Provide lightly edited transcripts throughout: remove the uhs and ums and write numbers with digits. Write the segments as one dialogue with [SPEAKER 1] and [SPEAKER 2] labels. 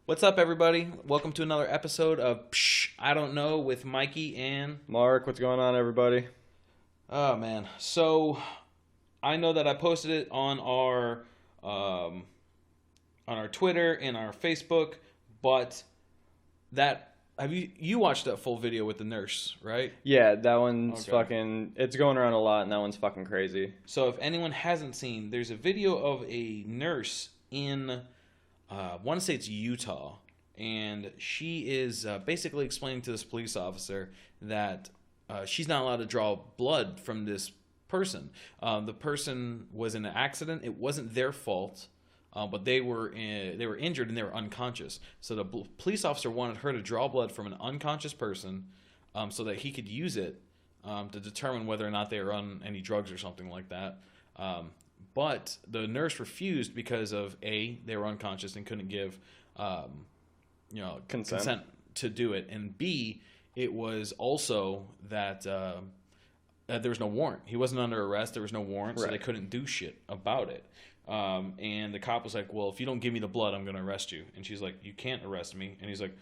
[SPEAKER 1] What's up, everybody? Welcome to another episode of Pssh I Don't Know with Mikey and
[SPEAKER 2] Mark, what's going on, everybody?
[SPEAKER 1] oh man. So I know that I posted it um, on our Twitter and our Facebook, but that have you watched that full video with the nurse, right?
[SPEAKER 2] Yeah, that one's
[SPEAKER 1] Okay.
[SPEAKER 2] fucking. It's going around a lot, and that one's fucking crazy.
[SPEAKER 1] So if anyone hasn't seen, there's a video of a nurse in I want to say it's Utah, and she is basically explaining to this police officer that she's not allowed to draw blood from this person. The person was in an accident; it wasn't their fault, but they were injured and they were unconscious. So the police officer wanted her to draw blood from an unconscious person, so that he could use it to determine whether or not they were on any drugs or something like that. But the nurse refused because of A, they were unconscious and couldn't give, consent to do it, and B, it was also that there was no warrant. He wasn't under arrest. There was no warrant, so they couldn't do shit about it. And the cop was like, "Well, if you don't give me the blood, I'm going to arrest you." And she's like, "You can't arrest me." And he's like,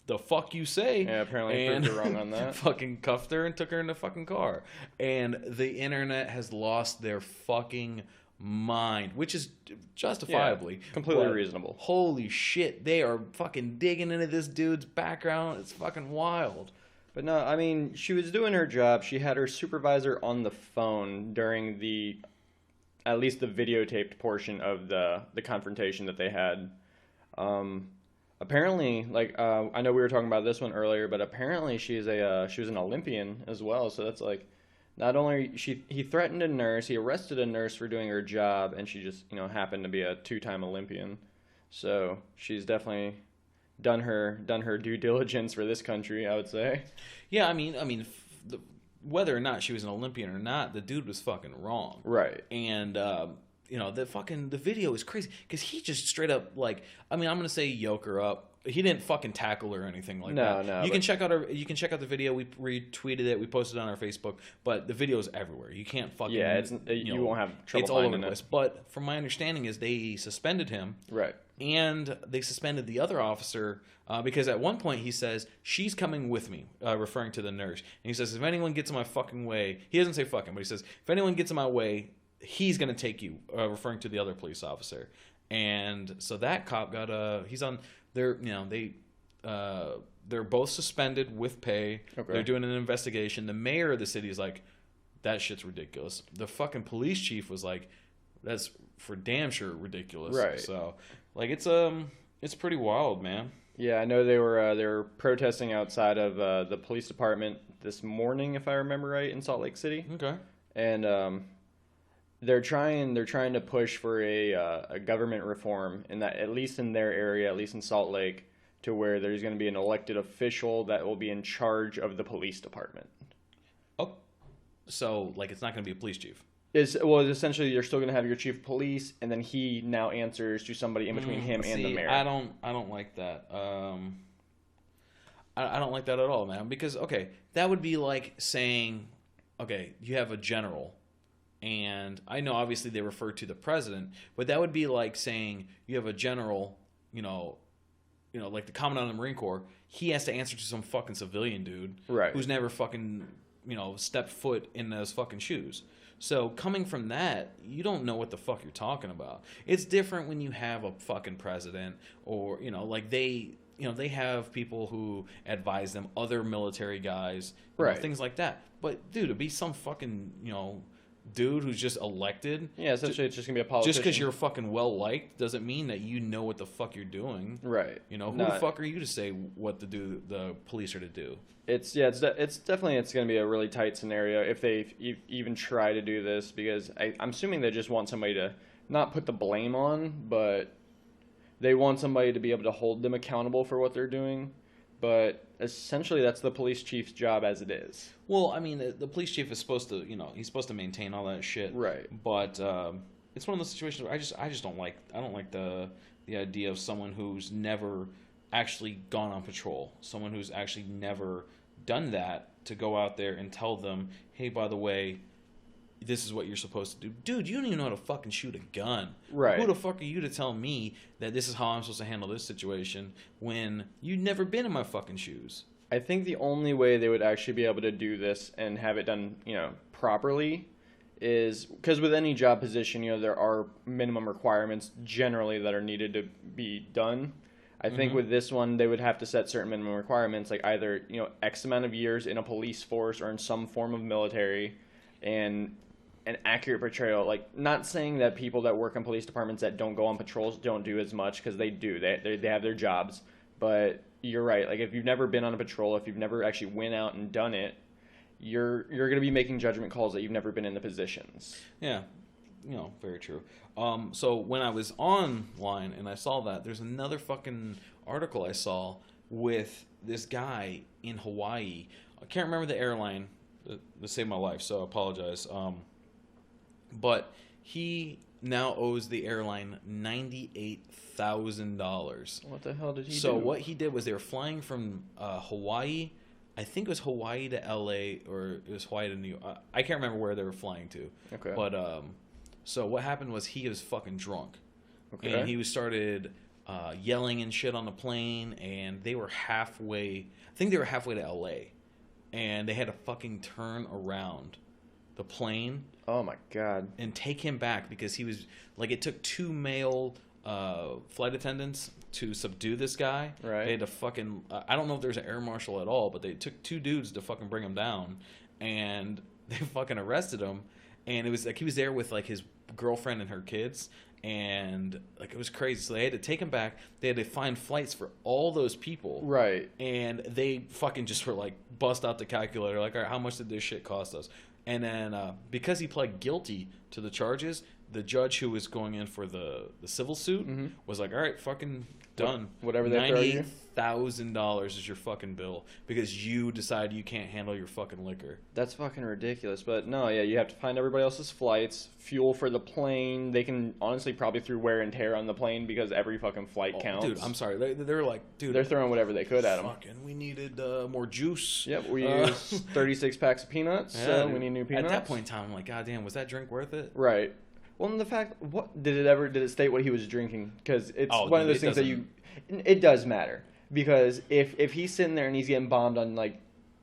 [SPEAKER 1] "The fuck you say?"
[SPEAKER 2] Yeah, apparently proved her wrong on that.
[SPEAKER 1] Fucking cuffed her and took her in the fucking car. And the internet has lost their fucking mind, which is justifiably
[SPEAKER 2] completely reasonable.
[SPEAKER 1] Holy shit, they are fucking digging into this dude's background. It's fucking wild.
[SPEAKER 2] But no, I mean, she was doing her job. She had her supervisor on the phone during at least the videotaped portion of the confrontation that they had. Apparently, I know we were talking about this one earlier, but apparently she was an Olympian as well. So that's like, not only he threatened a nurse, he arrested a nurse for doing her job, and she just happened to be a 2-time Olympian. So she's definitely done her due diligence for this country, I would say.
[SPEAKER 1] Yeah, I mean, whether or not she was an Olympian or not, the dude was fucking wrong.
[SPEAKER 2] Right.
[SPEAKER 1] And the video is crazy because he just straight up I'm gonna say yoke her up. He didn't fucking tackle her or anything like that.
[SPEAKER 2] No.
[SPEAKER 1] You can check out the video. We retweeted it. We posted it on our Facebook. But the video is everywhere. You can't fucking
[SPEAKER 2] you won't have trouble
[SPEAKER 1] it's all over
[SPEAKER 2] finding
[SPEAKER 1] the place. But from my understanding is they suspended him.
[SPEAKER 2] Right.
[SPEAKER 1] And they suspended the other officer because at one point he says, "She's coming with me," referring to the nurse. And he says, "If anyone gets in my fucking way," he doesn't say fucking, but he says, "If anyone gets in my way, he's going to take you," referring to the other police officer. And so that cop got he's on they're both suspended with pay.
[SPEAKER 2] Okay.
[SPEAKER 1] They're doing an investigation. The mayor of the city is like, "That shit's ridiculous." The fucking police chief was like, "That's for damn sure ridiculous."
[SPEAKER 2] Right.
[SPEAKER 1] So it's pretty wild, man.
[SPEAKER 2] Yeah, I know they were protesting outside of the police department this morning, if I remember right, in Salt Lake City.
[SPEAKER 1] Okay.
[SPEAKER 2] And they're trying to push for a government reform in that, at least in their area, at least in Salt Lake, to where there's going to be an elected official that will be in charge of the police department.
[SPEAKER 1] Oh, so it's not going to be a police chief.
[SPEAKER 2] Essentially you're still going to have your chief of police, and then he now answers to somebody in between him and the mayor.
[SPEAKER 1] I don't like that. I don't like that at all, man. Because that would be like saying, you have a general. And I know obviously they refer to the president, but that would be like saying you have a general, like the commandant of the Marine Corps. He has to answer to some fucking civilian dude,
[SPEAKER 2] right,
[SPEAKER 1] who's never fucking, stepped foot in those fucking shoes. So coming from that, you don't know what the fuck you're talking about. It's different when you have a fucking president, or they have people who advise them, other military guys,
[SPEAKER 2] right,
[SPEAKER 1] things like that. But dude, to be some fucking dude who's just elected.
[SPEAKER 2] Yeah, essentially it's just going to be a politician.
[SPEAKER 1] Just because you're fucking well-liked doesn't mean that you know what the fuck you're doing.
[SPEAKER 2] Right.
[SPEAKER 1] Who the fuck are you to say what the police are to do?
[SPEAKER 2] It's definitely going to be a really tight scenario if they even try to do this, because I'm assuming they just want somebody to not put the blame on, but they want somebody to be able to hold them accountable for what they're doing. But essentially, that's the police chief's job as it is.
[SPEAKER 1] Well, I mean, the police chief is supposed to, he's supposed to maintain all that shit.
[SPEAKER 2] Right.
[SPEAKER 1] But it's one of those situations where I just don't like. I don't like the idea of someone who's never actually gone on patrol, someone who's actually never done that, to go out there and tell them, "Hey, by the way, this is what you're supposed to do. Dude, you don't even know how to fucking shoot a gun.
[SPEAKER 2] Right.
[SPEAKER 1] Who the fuck are you to tell me that this is how I'm supposed to handle this situation when you've never been in my fucking shoes?
[SPEAKER 2] I think the only way they would actually be able to do this and have it done, properly is because with any job position, there are minimum requirements generally that are needed to be done. I think with this one, they would have to set certain minimum requirements, like either, X amount of years in a police force or in some form of military, and an accurate portrayal. Like, not saying that people that work in police departments that don't go on patrols don't do as much, because they do. They have their jobs. But you're right. Like, if you've never been on a patrol, if you've never actually went out and done it, you're going to be making judgment calls that you've never been in the positions.
[SPEAKER 1] Yeah. Very true. So when I was online and I saw that, there's another fucking article I saw with this guy in Hawaii. I can't remember the airline that saved my life, so I apologize. But he now owes the airline $98,000.
[SPEAKER 2] What the hell did he do?
[SPEAKER 1] So what he did was they were flying from Hawaii. I think it was Hawaii to LA, or it was Hawaii to New York. I can't remember where they were flying to.
[SPEAKER 2] Okay.
[SPEAKER 1] But so what happened was he was fucking drunk.
[SPEAKER 2] Okay.
[SPEAKER 1] And he started yelling and shit on the plane, and they were halfway. I think they were halfway to LA, and they had to fucking turn around the plane.
[SPEAKER 2] Oh my god.
[SPEAKER 1] And take him back because he was like, it took 2 male flight attendants to subdue this guy.
[SPEAKER 2] Right.
[SPEAKER 1] They had to fucking I don't know if there's an air marshal at all, but they took 2 dudes to fucking bring him down, and they fucking arrested him. And it was like he was there with like his girlfriend and her kids, and like it was crazy. So they had to take him back. They had to find flights for all those people.
[SPEAKER 2] Right.
[SPEAKER 1] And they fucking just were like, bust out the calculator, like, all right, how much did this shit cost us? And then because he pled guilty to the charges, the judge who was going in for the civil suit was like, all right, fucking done.
[SPEAKER 2] Whatever they throw you.
[SPEAKER 1] $98,000 is your fucking bill because you decide you can't handle your fucking liquor.
[SPEAKER 2] That's fucking ridiculous. But no, yeah, you have to find everybody else's flights, fuel for the plane. They can honestly probably through wear and tear on the plane because every fucking flight counts.
[SPEAKER 1] Dude, I'm sorry. They're like, dude.
[SPEAKER 2] They're throwing whatever they could at them.
[SPEAKER 1] Fucking, we needed more juice.
[SPEAKER 2] Yep, we used 36 packs of peanuts, so we need new peanuts.
[SPEAKER 1] At that point in time, I'm like, God damn, was that drink worth it?
[SPEAKER 2] Right. Well, and the fact, did it state what he was drinking? Because it's one of those things that it does matter. Because if he's sitting there and he's getting bombed on like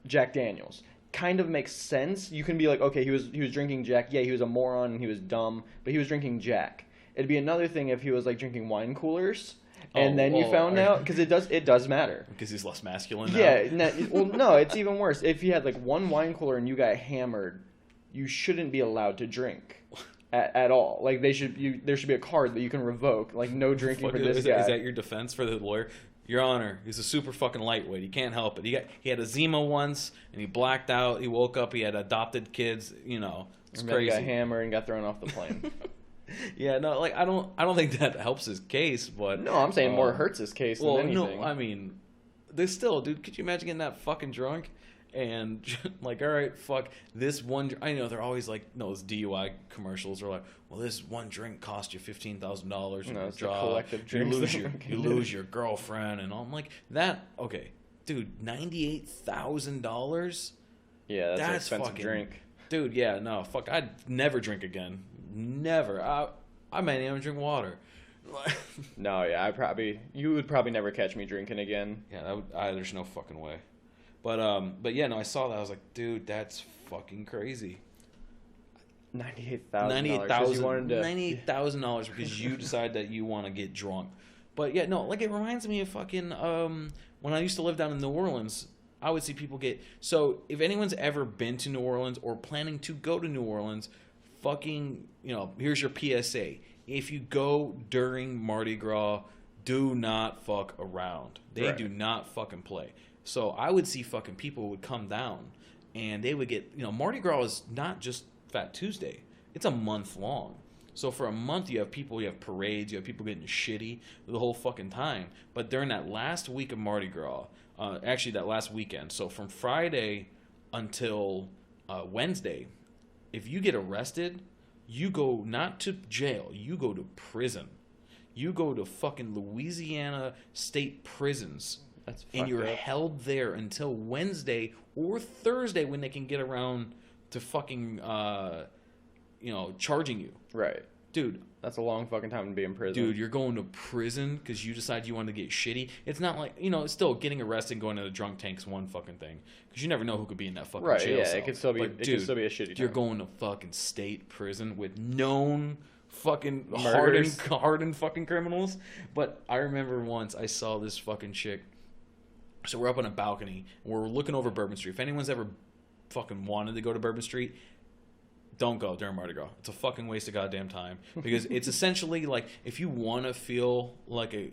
[SPEAKER 2] Jack Daniels, kind of makes sense. You can be like, okay, he was drinking Jack. Yeah, he was a moron and he was dumb, but he was drinking Jack. It'd be another thing if he was like drinking wine coolers, and then you found out, because it does matter.
[SPEAKER 1] Because he's less masculine now.
[SPEAKER 2] Yeah. No, it's even worse. If you had like one wine cooler and you got hammered, you shouldn't be allowed to drink. At all. Like, there should be a card that you can revoke. Like, no drinking for this guy.
[SPEAKER 1] Is that your defense for the lawyer? Your Honor, he's a super fucking lightweight. He can't help it. He had a Zima once, and he blacked out. He woke up. He had adopted kids. It's crazy.
[SPEAKER 2] He got hammered and got thrown off the plane.
[SPEAKER 1] Yeah, no, like I don't think that helps his case, but
[SPEAKER 2] no, I'm saying more hurts his case than anything.
[SPEAKER 1] No, I mean, there's still, dude. Could you imagine getting that fucking drunk? And like, all right, fuck this one. I know they're always like, no, those DUI commercials are like, well, this one drink cost you $15,000 in your job.
[SPEAKER 2] Collective drinks.
[SPEAKER 1] You lose your girlfriend, and all. I'm like, that okay, dude, $98,000.
[SPEAKER 2] Yeah, that's an expensive
[SPEAKER 1] fucking
[SPEAKER 2] drink,
[SPEAKER 1] dude. Yeah, no, fuck, I'd never drink again. Never. I might even drink water.
[SPEAKER 2] No, yeah, you would probably never catch me drinking again.
[SPEAKER 1] Yeah, there's no fucking way. But yeah, no, I saw that. I was like, dude, that's fucking crazy. $98,000 because you decide that you want to get drunk. But yeah, no, like it reminds me of fucking when I used to live down in New Orleans. I would see people get. So if anyone's ever been to New Orleans or planning to go to New Orleans, fucking, here's your PSA. If you go during Mardi Gras, do not fuck around. They do not fucking play. So I would see fucking people would come down and they would get, Mardi Gras is not just Fat Tuesday. It's a month long. So for a month you have parades, you have people getting shitty the whole fucking time. But during that last week of Mardi Gras, actually that last weekend, so from Friday until Wednesday, if you get arrested, you go not to jail, you go to prison. You go to fucking Louisiana state prisons. And you're held there until Wednesday or Thursday when they can get around to fucking charging you.
[SPEAKER 2] Right.
[SPEAKER 1] Dude.
[SPEAKER 2] That's a long fucking time to be in prison.
[SPEAKER 1] Dude, you're going to prison because you decide you want to get shitty. It's not like, it's still getting arrested and going to the drunk tank's one fucking thing. Because you never know who could be in that fucking jail cell.
[SPEAKER 2] It could still be,
[SPEAKER 1] but,
[SPEAKER 2] it could still be a shitty time.
[SPEAKER 1] You're going to fucking state prison with known fucking
[SPEAKER 2] Murders.
[SPEAKER 1] hardened fucking criminals. But I remember once I saw this fucking chick. So we're up on a balcony and we're looking over Bourbon Street. If anyone's ever fucking wanted to go to Bourbon Street, don't go during Mardi Gras. It's a fucking waste of goddamn time because it's essentially like if you want to feel like a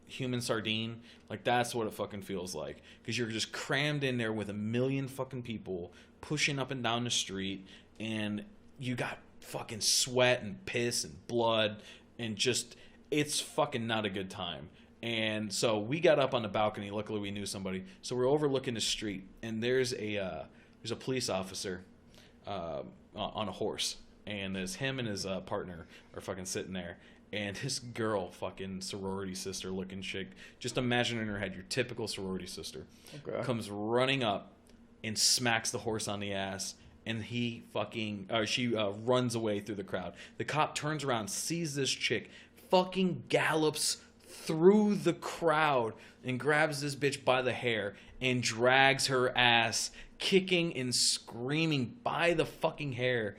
[SPEAKER 1] human sardine, like that's what it fucking feels like because you're just crammed in there with a million fucking people pushing up and down the street and you got fucking sweat and piss and blood and just it's fucking not a good time. And so we got up on the balcony. Luckily, we knew somebody. So we're overlooking the street, and there's a police officer on a horse, and there's him and his partner are fucking sitting there, and this girl, fucking sorority sister looking chick, just imagine in her head your typical sorority sister, comes running up and smacks the horse on the ass. And she runs away through the crowd. The cop turns around, sees this chick, fucking gallops through the crowd and grabs this bitch by the hair and drags her ass, kicking and screaming by the fucking hair,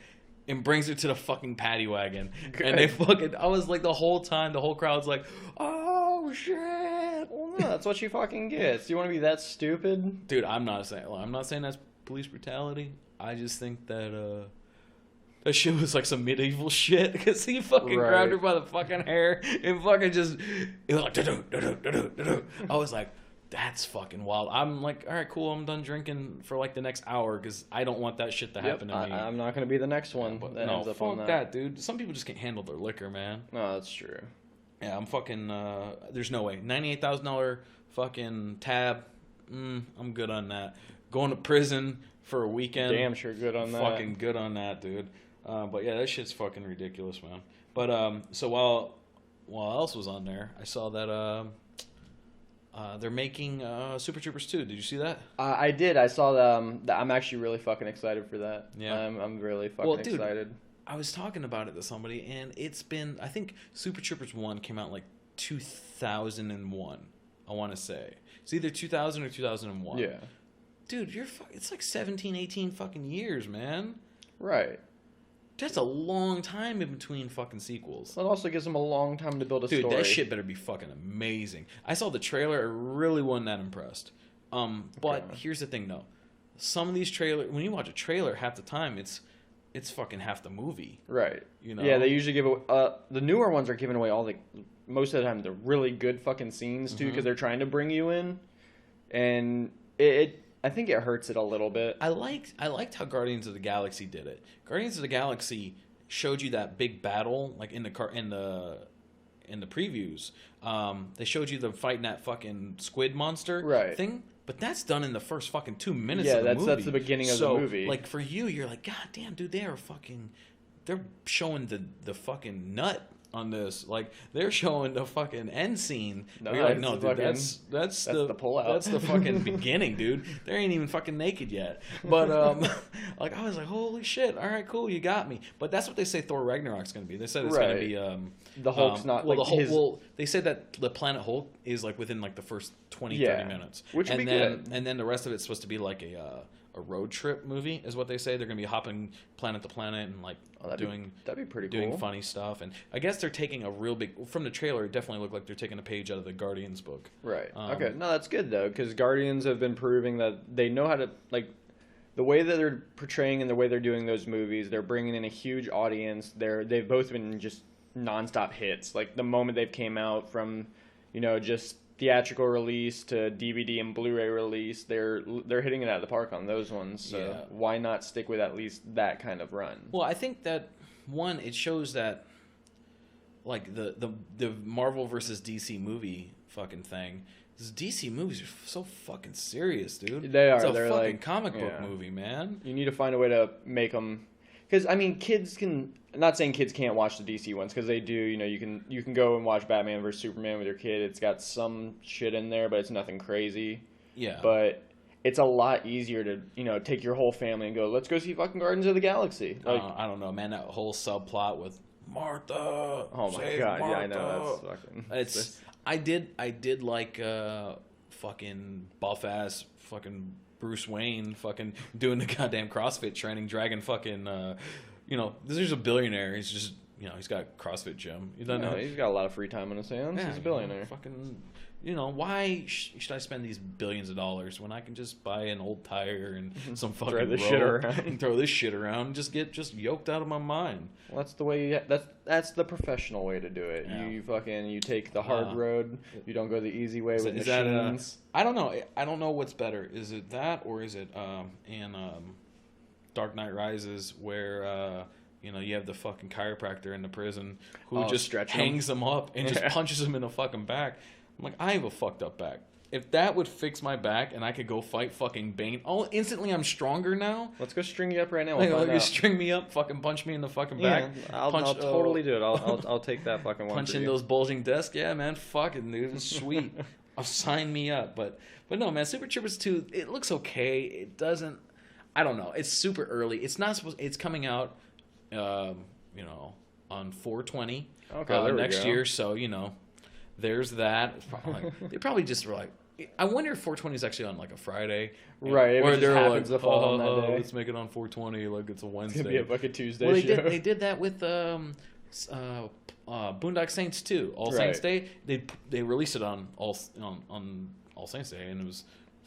[SPEAKER 1] and brings her to the fucking paddy wagon. Good. And they fucking, I was like, the whole time, the whole crowd's like, oh shit.
[SPEAKER 2] Well, no, that's what she fucking gets. Do you want to be that stupid?
[SPEAKER 1] Dude, I'm not saying that's police brutality. I just think that that shit was like some medieval shit because he fucking grabbed her by the fucking hair and fucking just, it was like, da-do. I was like, that's fucking wild. I'm like, all right, cool. I'm done drinking for like the next hour because I don't want that shit to happen to me.
[SPEAKER 2] I'm not going to be the next one that ends up on that.
[SPEAKER 1] Dude. Some people just can't handle their liquor, man.
[SPEAKER 2] No, that's true.
[SPEAKER 1] Yeah, I'm fucking, there's no way. $98,000 fucking tab. I'm good on that. Going to prison for a weekend.
[SPEAKER 2] Damn sure good on that.
[SPEAKER 1] Fucking good on that, dude. But yeah, that shit's fucking ridiculous, man. But so while else was on there, I saw that they're making Super Troopers 2. Did you see that?
[SPEAKER 2] I did. I saw that. I'm actually really fucking excited for that.
[SPEAKER 1] Yeah.
[SPEAKER 2] I'm really fucking excited.
[SPEAKER 1] I was talking about it to somebody, and it's been, I think Super Troopers 1 came out like 2001, I want to say. It's either 2000 or 2001.
[SPEAKER 2] Yeah.
[SPEAKER 1] Dude, it's like 17, 18 fucking years, man.
[SPEAKER 2] Right.
[SPEAKER 1] That's a long time in between fucking sequels.
[SPEAKER 2] That also gives them a long time to build a story.
[SPEAKER 1] Dude, that shit better be fucking amazing. I saw the trailer. I really wasn't that impressed. But here's the thing, though. Some of these trailers, when you watch a trailer, half the time it's fucking half the movie.
[SPEAKER 2] Right.
[SPEAKER 1] You know?
[SPEAKER 2] Yeah, they usually give away, the newer ones are giving away all most of the time the really good fucking scenes too, because they're trying to bring you in, and I think it hurts it a little bit.
[SPEAKER 1] I liked how Guardians of the Galaxy did it. Guardians of the Galaxy showed you that big battle, like in the previews. They showed you them fighting that fucking squid monster thing. But that's done in the first fucking 2 minutes of the movie.
[SPEAKER 2] Yeah, that's the beginning of the movie.
[SPEAKER 1] Like, for you, you're like, God damn, dude, they're showing the fucking nut on this. Like, they're showing the fucking end scene.
[SPEAKER 2] No,
[SPEAKER 1] you're like, no, dude,
[SPEAKER 2] fucking,
[SPEAKER 1] that's
[SPEAKER 2] the pullout.
[SPEAKER 1] That's the fucking beginning, dude. They ain't even fucking naked yet. But, like, I was like, holy shit, all right, cool, you got me. But that's what they say Thor Ragnarok's going to be. They said it's going to be...
[SPEAKER 2] the Hulk's not...
[SPEAKER 1] Well, well, they said that the planet Hulk is, like, within, like, the first 20, 30 minutes.
[SPEAKER 2] Which would be good.
[SPEAKER 1] And then the rest of it's supposed to be, like, a road trip movie is what they say. They're going to be hopping planet to planet and, like,
[SPEAKER 2] that'd be pretty cool.
[SPEAKER 1] Doing funny stuff. And I guess they're taking a real big... From the trailer, it definitely looked like they're taking a page out of the Guardians book.
[SPEAKER 2] Right. Okay. No, that's good, though, because Guardians have been proving that they know how to... Like, the way that they're portraying and the way they're doing those movies, they're bringing in a huge audience. They've both been just nonstop hits. Like, the moment they've came out from, just theatrical release to DVD and Blu-ray release, they're hitting it out of the park on those ones. So why not stick with at least that kind of run?
[SPEAKER 1] Well, I think that one, it shows that like the Marvel versus DC movie fucking thing. These DC movies are so fucking serious, dude.
[SPEAKER 2] They are.
[SPEAKER 1] It's a
[SPEAKER 2] They're
[SPEAKER 1] fucking
[SPEAKER 2] like
[SPEAKER 1] comic book movie, man.
[SPEAKER 2] You need to find a way to make them. Because, I mean, kids can... Not saying kids can't watch the DC ones, because they do. You can go and watch Batman vs. Superman with your kid. It's got some shit in there, but it's nothing crazy.
[SPEAKER 1] Yeah.
[SPEAKER 2] But it's a lot easier to, you know, take your whole family and go, let's go see fucking Guardians of the Galaxy. Like,
[SPEAKER 1] I don't know, man. That whole subplot with Martha.
[SPEAKER 2] oh my
[SPEAKER 1] save
[SPEAKER 2] god,
[SPEAKER 1] Martha.
[SPEAKER 2] yeah, I know, that's fucking.
[SPEAKER 1] It's I did like fucking buff ass fucking Bruce Wayne fucking doing the goddamn CrossFit training, dragging fucking you know, there's a billionaire. He's just, you know, he's got a CrossFit gym. You don't know.
[SPEAKER 2] He's got a lot of free time on his hands.
[SPEAKER 1] Yeah,
[SPEAKER 2] He's a billionaire.
[SPEAKER 1] You know, fucking, you know, why should I spend these billions of dollars when I can just buy an old tire and some fucking
[SPEAKER 2] Throw this
[SPEAKER 1] rope
[SPEAKER 2] shit around.
[SPEAKER 1] and throw this shit around and just get yoked out of my mind?
[SPEAKER 2] Well, that's the way. That's the professional way to do it.
[SPEAKER 1] Yeah.
[SPEAKER 2] You take the hard road. You don't go the easy way with
[SPEAKER 1] Is
[SPEAKER 2] machines.
[SPEAKER 1] I don't know. I don't know what's better. Is it that or is it in Dark Knight Rises where you know, you have the fucking chiropractor in the prison who just hangs him up and just punches him in the fucking back. I'm like, I have a fucked up back. If that would fix my back and I could go fight fucking Bane, instantly I'm stronger now.
[SPEAKER 2] Let's go string you up right now.
[SPEAKER 1] Like, string me up, fucking punch me in the fucking back.
[SPEAKER 2] Yeah, I'll totally do it. I'll take that fucking one.
[SPEAKER 1] Punch in those bulging discs. Yeah, man, fucking dude, it's sweet. I'll sign me up. But no, man, Super Troopers 2, it looks okay. It doesn't. I don't know. It's super early. It's not supposed. It's coming out. You know, on 4/20 next year. So, you know, there's that. They probably just were like, I wonder if 4/20 is actually on like a Friday,
[SPEAKER 2] right?
[SPEAKER 1] Or they're like,
[SPEAKER 2] to fall on that day.
[SPEAKER 1] Let's make it on 4/20, like it's a Wednesday.
[SPEAKER 2] It's gonna be a fucking Tuesday.
[SPEAKER 1] Well,
[SPEAKER 2] show.
[SPEAKER 1] they did that with Boondock Saints 2, All Saints Day. They released it on All Saints Day, and it was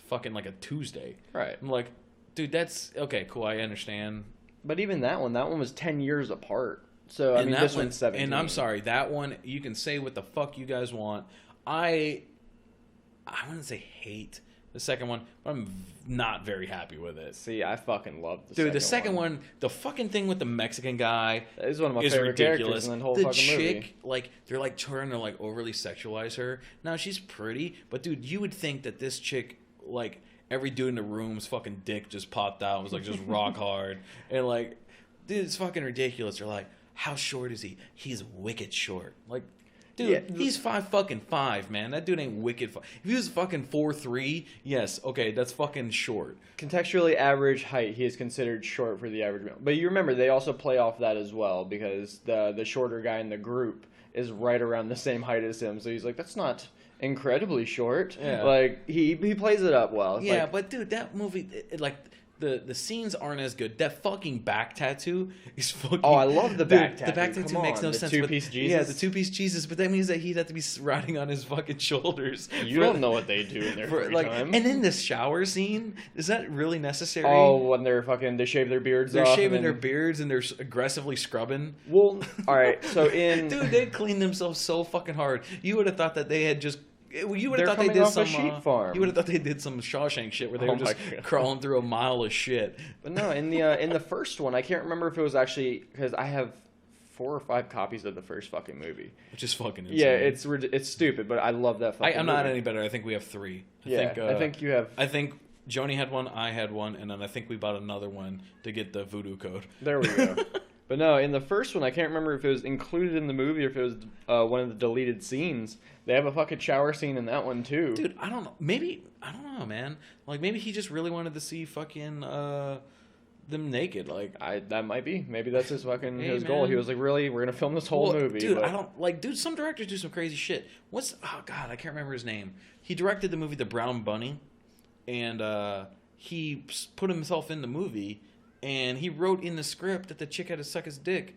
[SPEAKER 1] fucking like a Tuesday.
[SPEAKER 2] Right.
[SPEAKER 1] I'm like, dude, that's okay, cool. I understand.
[SPEAKER 2] But even that one was 10 years apart. So, I mean, this one's 17.
[SPEAKER 1] And I'm sorry, that one, you can say what the fuck you guys want. I wouldn't say hate the second one, but I'm not very happy with it.
[SPEAKER 2] See, I fucking love the second one.
[SPEAKER 1] Dude, the second one, the fucking thing with the Mexican guy
[SPEAKER 2] is one of my favorite characters in the whole fucking
[SPEAKER 1] chick,
[SPEAKER 2] movie.
[SPEAKER 1] like, they're like trying to like overly sexualize her. Now, she's pretty, but dude, you would think that this chick, like, every dude in the room's fucking dick just popped out. It was like just rock hard. And like, dude, it's fucking ridiculous. They're like, how short is he? He's wicked short. Like, dude, he's 5'5", man. That dude ain't wicked. If he was fucking 4'3", yes, okay, that's fucking short.
[SPEAKER 2] Contextually average height, he is considered short for the average male. But you remember, they also play off that as well, because the shorter guy in the group is right around the same height as him. So he's like, that's not incredibly short.
[SPEAKER 1] Yeah.
[SPEAKER 2] Like, he plays it up well. It's
[SPEAKER 1] yeah,
[SPEAKER 2] like,
[SPEAKER 1] but dude, that movie, like, the scenes aren't as good. That fucking back tattoo is fucking...
[SPEAKER 2] Oh, I love the back tattoo.
[SPEAKER 1] The back tattoo
[SPEAKER 2] Come
[SPEAKER 1] makes
[SPEAKER 2] on,
[SPEAKER 1] no
[SPEAKER 2] the
[SPEAKER 1] sense.
[SPEAKER 2] two-piece Jesus?
[SPEAKER 1] Yeah, the two-piece Jesus, but that means that he'd have to be riding on his fucking shoulders.
[SPEAKER 2] You don't know what they do in their free time.
[SPEAKER 1] And then the shower scene, is that really necessary?
[SPEAKER 2] Oh, when they shave their beards off.
[SPEAKER 1] They're shaving their beards and they're aggressively scrubbing.
[SPEAKER 2] Well, all right, so
[SPEAKER 1] Dude, they cleaned themselves so fucking hard. You would have thought that they had just... You would have thought they
[SPEAKER 2] coming
[SPEAKER 1] did
[SPEAKER 2] off
[SPEAKER 1] some
[SPEAKER 2] a sheep farm.
[SPEAKER 1] You would have thought they did some Shawshank shit where they were just crawling through a mile of shit.
[SPEAKER 2] But no, in the first one, I can't remember if it was actually, because I have 4 or 5 copies of the first fucking movie,
[SPEAKER 1] Which is fucking insane.
[SPEAKER 2] Yeah, it's stupid, but I love that fucking
[SPEAKER 1] I'm not
[SPEAKER 2] movie.
[SPEAKER 1] any better. I think we have 3.
[SPEAKER 2] I think you have...
[SPEAKER 1] I think Joni had one, I had one, and then I think we bought another one to get the voodoo code.
[SPEAKER 2] There we go. But no, in the first one, I can't remember if it was included in the movie or if it was one of the deleted scenes. They have a fucking shower scene in that one, too.
[SPEAKER 1] Dude, I don't know. Maybe, I don't know, man. Like, maybe he just really wanted to see fucking them naked. Like,
[SPEAKER 2] that might be. Maybe that's his fucking his
[SPEAKER 1] man.
[SPEAKER 2] goal. He was like, really? We're going to film this whole movie.
[SPEAKER 1] Dude,
[SPEAKER 2] but...
[SPEAKER 1] I don't, like, dude, some directors do some crazy shit. Oh, God, I can't remember his name. He directed the movie The Brown Bunny, and he put himself in the movie, and he wrote in the script that the chick had to suck his dick.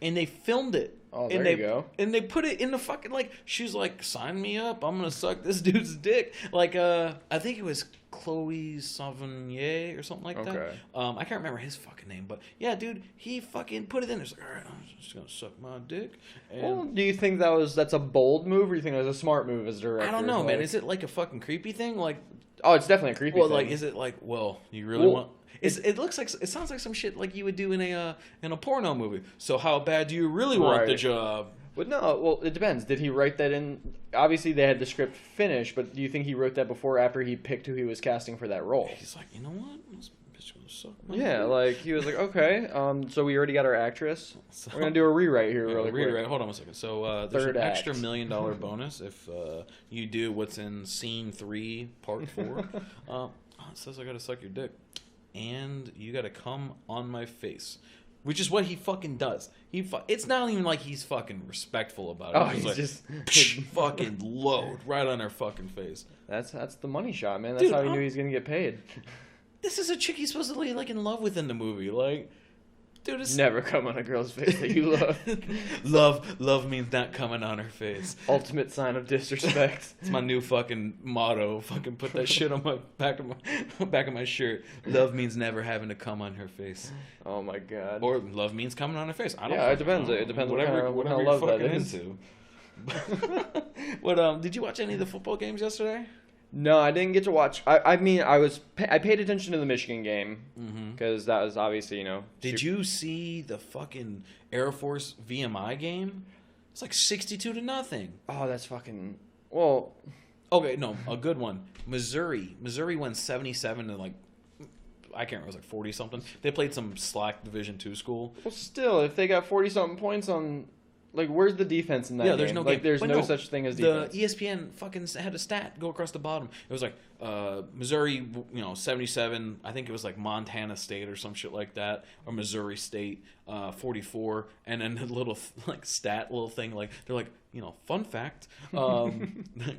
[SPEAKER 1] And they filmed it.
[SPEAKER 2] Oh,
[SPEAKER 1] there
[SPEAKER 2] you go.
[SPEAKER 1] And they put it in the fucking, like, she's like, sign me up. I'm going to suck this dude's dick. Like, I think it was Chloe Savigny or something like that. I can't remember his fucking name. But, yeah, dude, he fucking put it in. It's like, all right, I'm just going to suck my dick. And
[SPEAKER 2] well, do you think that's a bold move, or do you think it was a smart move as a director?
[SPEAKER 1] I don't know, man. Is it, like, a fucking creepy thing? Like,
[SPEAKER 2] oh, it's definitely a creepy thing.
[SPEAKER 1] Like, is it like, well, you really want... It sounds like some shit like you would do in a porno movie. So how bad do you really want the job?
[SPEAKER 2] But no, well, it depends. Did he write that in? Obviously, they had the script finished, but do you think he wrote that before or after he picked who he was casting for that role?
[SPEAKER 1] He's like, you know what? This bitch gonna suck my
[SPEAKER 2] dick. Like, he was like, okay, so we already got our actress.
[SPEAKER 1] So,
[SPEAKER 2] we're going to do a rewrite here really quick.
[SPEAKER 1] Rewrite. Hold on a second. So there's an extra $1 million bonus if you do what's in scene 3, part 4. it says I gotta suck your dick, and you gotta come on my face. Which is what he fucking does. It's not even like he's fucking respectful about it.
[SPEAKER 2] Oh,
[SPEAKER 1] he's
[SPEAKER 2] like,
[SPEAKER 1] just fucking load right on her fucking face.
[SPEAKER 2] That's the money shot, man. That's
[SPEAKER 1] Dude,
[SPEAKER 2] how he knew he was gonna get paid.
[SPEAKER 1] This is a chick he's supposedly like in love with in the movie. Like, dude, it's
[SPEAKER 2] Never come on a girl's face that you love.
[SPEAKER 1] love means not coming on her face.
[SPEAKER 2] Ultimate sign of disrespect.
[SPEAKER 1] It's my new fucking motto. Fucking put that shit on my back of my shirt. Love means never having to come on her face.
[SPEAKER 2] Oh my god.
[SPEAKER 1] Or love means coming on her face. I don't.
[SPEAKER 2] Yeah, it depends. It depends what kind of
[SPEAKER 1] you're
[SPEAKER 2] love that
[SPEAKER 1] fucking
[SPEAKER 2] is.
[SPEAKER 1] into. What did you watch any of the football games yesterday?
[SPEAKER 2] No, I didn't get to watch. I mean, I paid attention to the Michigan game because that was obviously, you know.
[SPEAKER 1] Did you see the fucking Air Force VMI game? It's like 62-0.
[SPEAKER 2] Oh, that's fucking. Well,
[SPEAKER 1] Okay, no, a good one. Missouri won 77 to like, I can't remember, it was like 40 something. They played some slack Division II school.
[SPEAKER 2] well, still, if they got 40 something points on, like, where's the defense in that game?
[SPEAKER 1] There's no
[SPEAKER 2] like,
[SPEAKER 1] game.
[SPEAKER 2] there's
[SPEAKER 1] But
[SPEAKER 2] no such thing as defense.
[SPEAKER 1] The ESPN fucking had a stat go across the bottom. It was like Missouri, 77. I think it was like Montana State or some shit like that, or Missouri State, 44. And then a little like stat little thing like they're like, fun fact,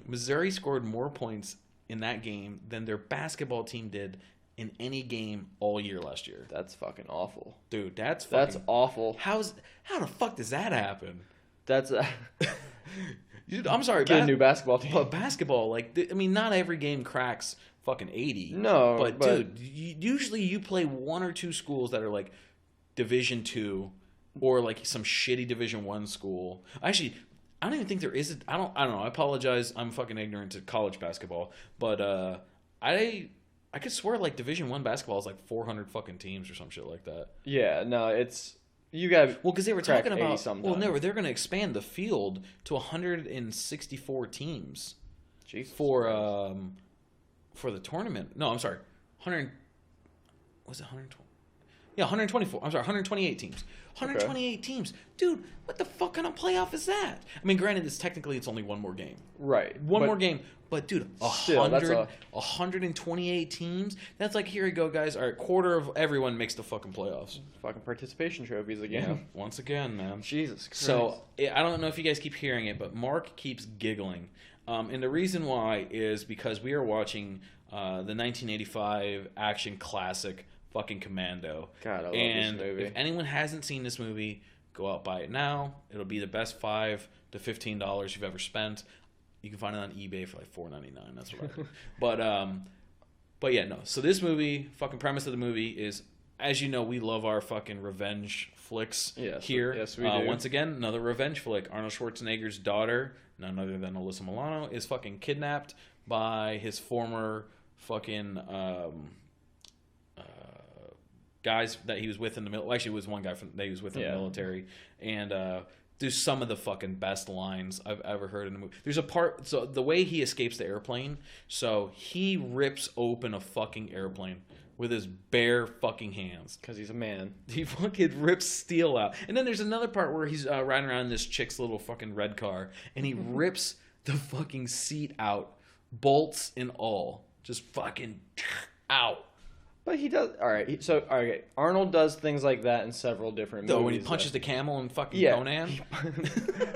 [SPEAKER 1] Missouri scored more points in that game than their basketball team did in any game all year last year.
[SPEAKER 2] That's fucking awful.
[SPEAKER 1] Dude, that's
[SPEAKER 2] awful.
[SPEAKER 1] How the fuck does that happen?
[SPEAKER 2] That's
[SPEAKER 1] Dude, I'm sorry,
[SPEAKER 2] get a new basketball team.
[SPEAKER 1] But basketball, like, I mean, not every game cracks fucking 80.
[SPEAKER 2] No,
[SPEAKER 1] but dude, usually you play one or two schools that are like Division II or like some shitty Division I school. Actually, I don't even think there is. I don't know. I apologize. I'm fucking ignorant to college basketball, but I could swear like Division I basketball is like 400 fucking teams or some shit like that.
[SPEAKER 2] Yeah, no, it's you got
[SPEAKER 1] because they were talking about
[SPEAKER 2] sometimes.
[SPEAKER 1] they're going to expand the field to 164 teams.
[SPEAKER 2] Jesus
[SPEAKER 1] for the tournament. No, I'm sorry. 100 was it 120? Yeah, 124. I'm sorry, 128 teams. 128 teams. Dude, what the fuck kind of playoff is that? I mean, granted, it's only one more game.
[SPEAKER 2] Right.
[SPEAKER 1] One more game. But, dude, 128 teams? That's like, here you go, guys. All right, quarter of everyone makes the fucking playoffs.
[SPEAKER 2] Fucking participation trophies again.
[SPEAKER 1] Yeah, once again, man.
[SPEAKER 2] Jesus Christ.
[SPEAKER 1] So, I don't know if you guys keep hearing it, but Mark keeps giggling. And the reason why is because we are watching the 1985 action classic fucking Commando.
[SPEAKER 2] God, I love
[SPEAKER 1] and
[SPEAKER 2] this movie.
[SPEAKER 1] If anyone hasn't seen this movie, go out buy it now. It'll be the best $5 to $15 you've ever spent. You can find it on eBay for like $4.99. That's what I did. But yeah, no. So this movie, fucking premise of the movie is, as you know, we love our fucking revenge flicks here.
[SPEAKER 2] Yes, we do.
[SPEAKER 1] Once again, another revenge flick. Arnold Schwarzenegger's daughter, none other than Alyssa Milano, is fucking kidnapped by his former fucking guys that he was with in the military. Actually, it was one guy that he was with in the military. And there's some of the fucking best lines I've ever heard in a movie. There's a part, so the way he escapes the airplane, so he rips open a fucking airplane with his bare fucking hands.
[SPEAKER 2] Because he's a man.
[SPEAKER 1] He fucking rips steel out. And then there's another part where he's riding around in this chick's little fucking red car, and he rips the fucking seat out, bolts and all. Just fucking out.
[SPEAKER 2] But he does. All right. Arnold does things like that in several different movies.
[SPEAKER 1] When he punches the camel in fucking Conan?
[SPEAKER 2] He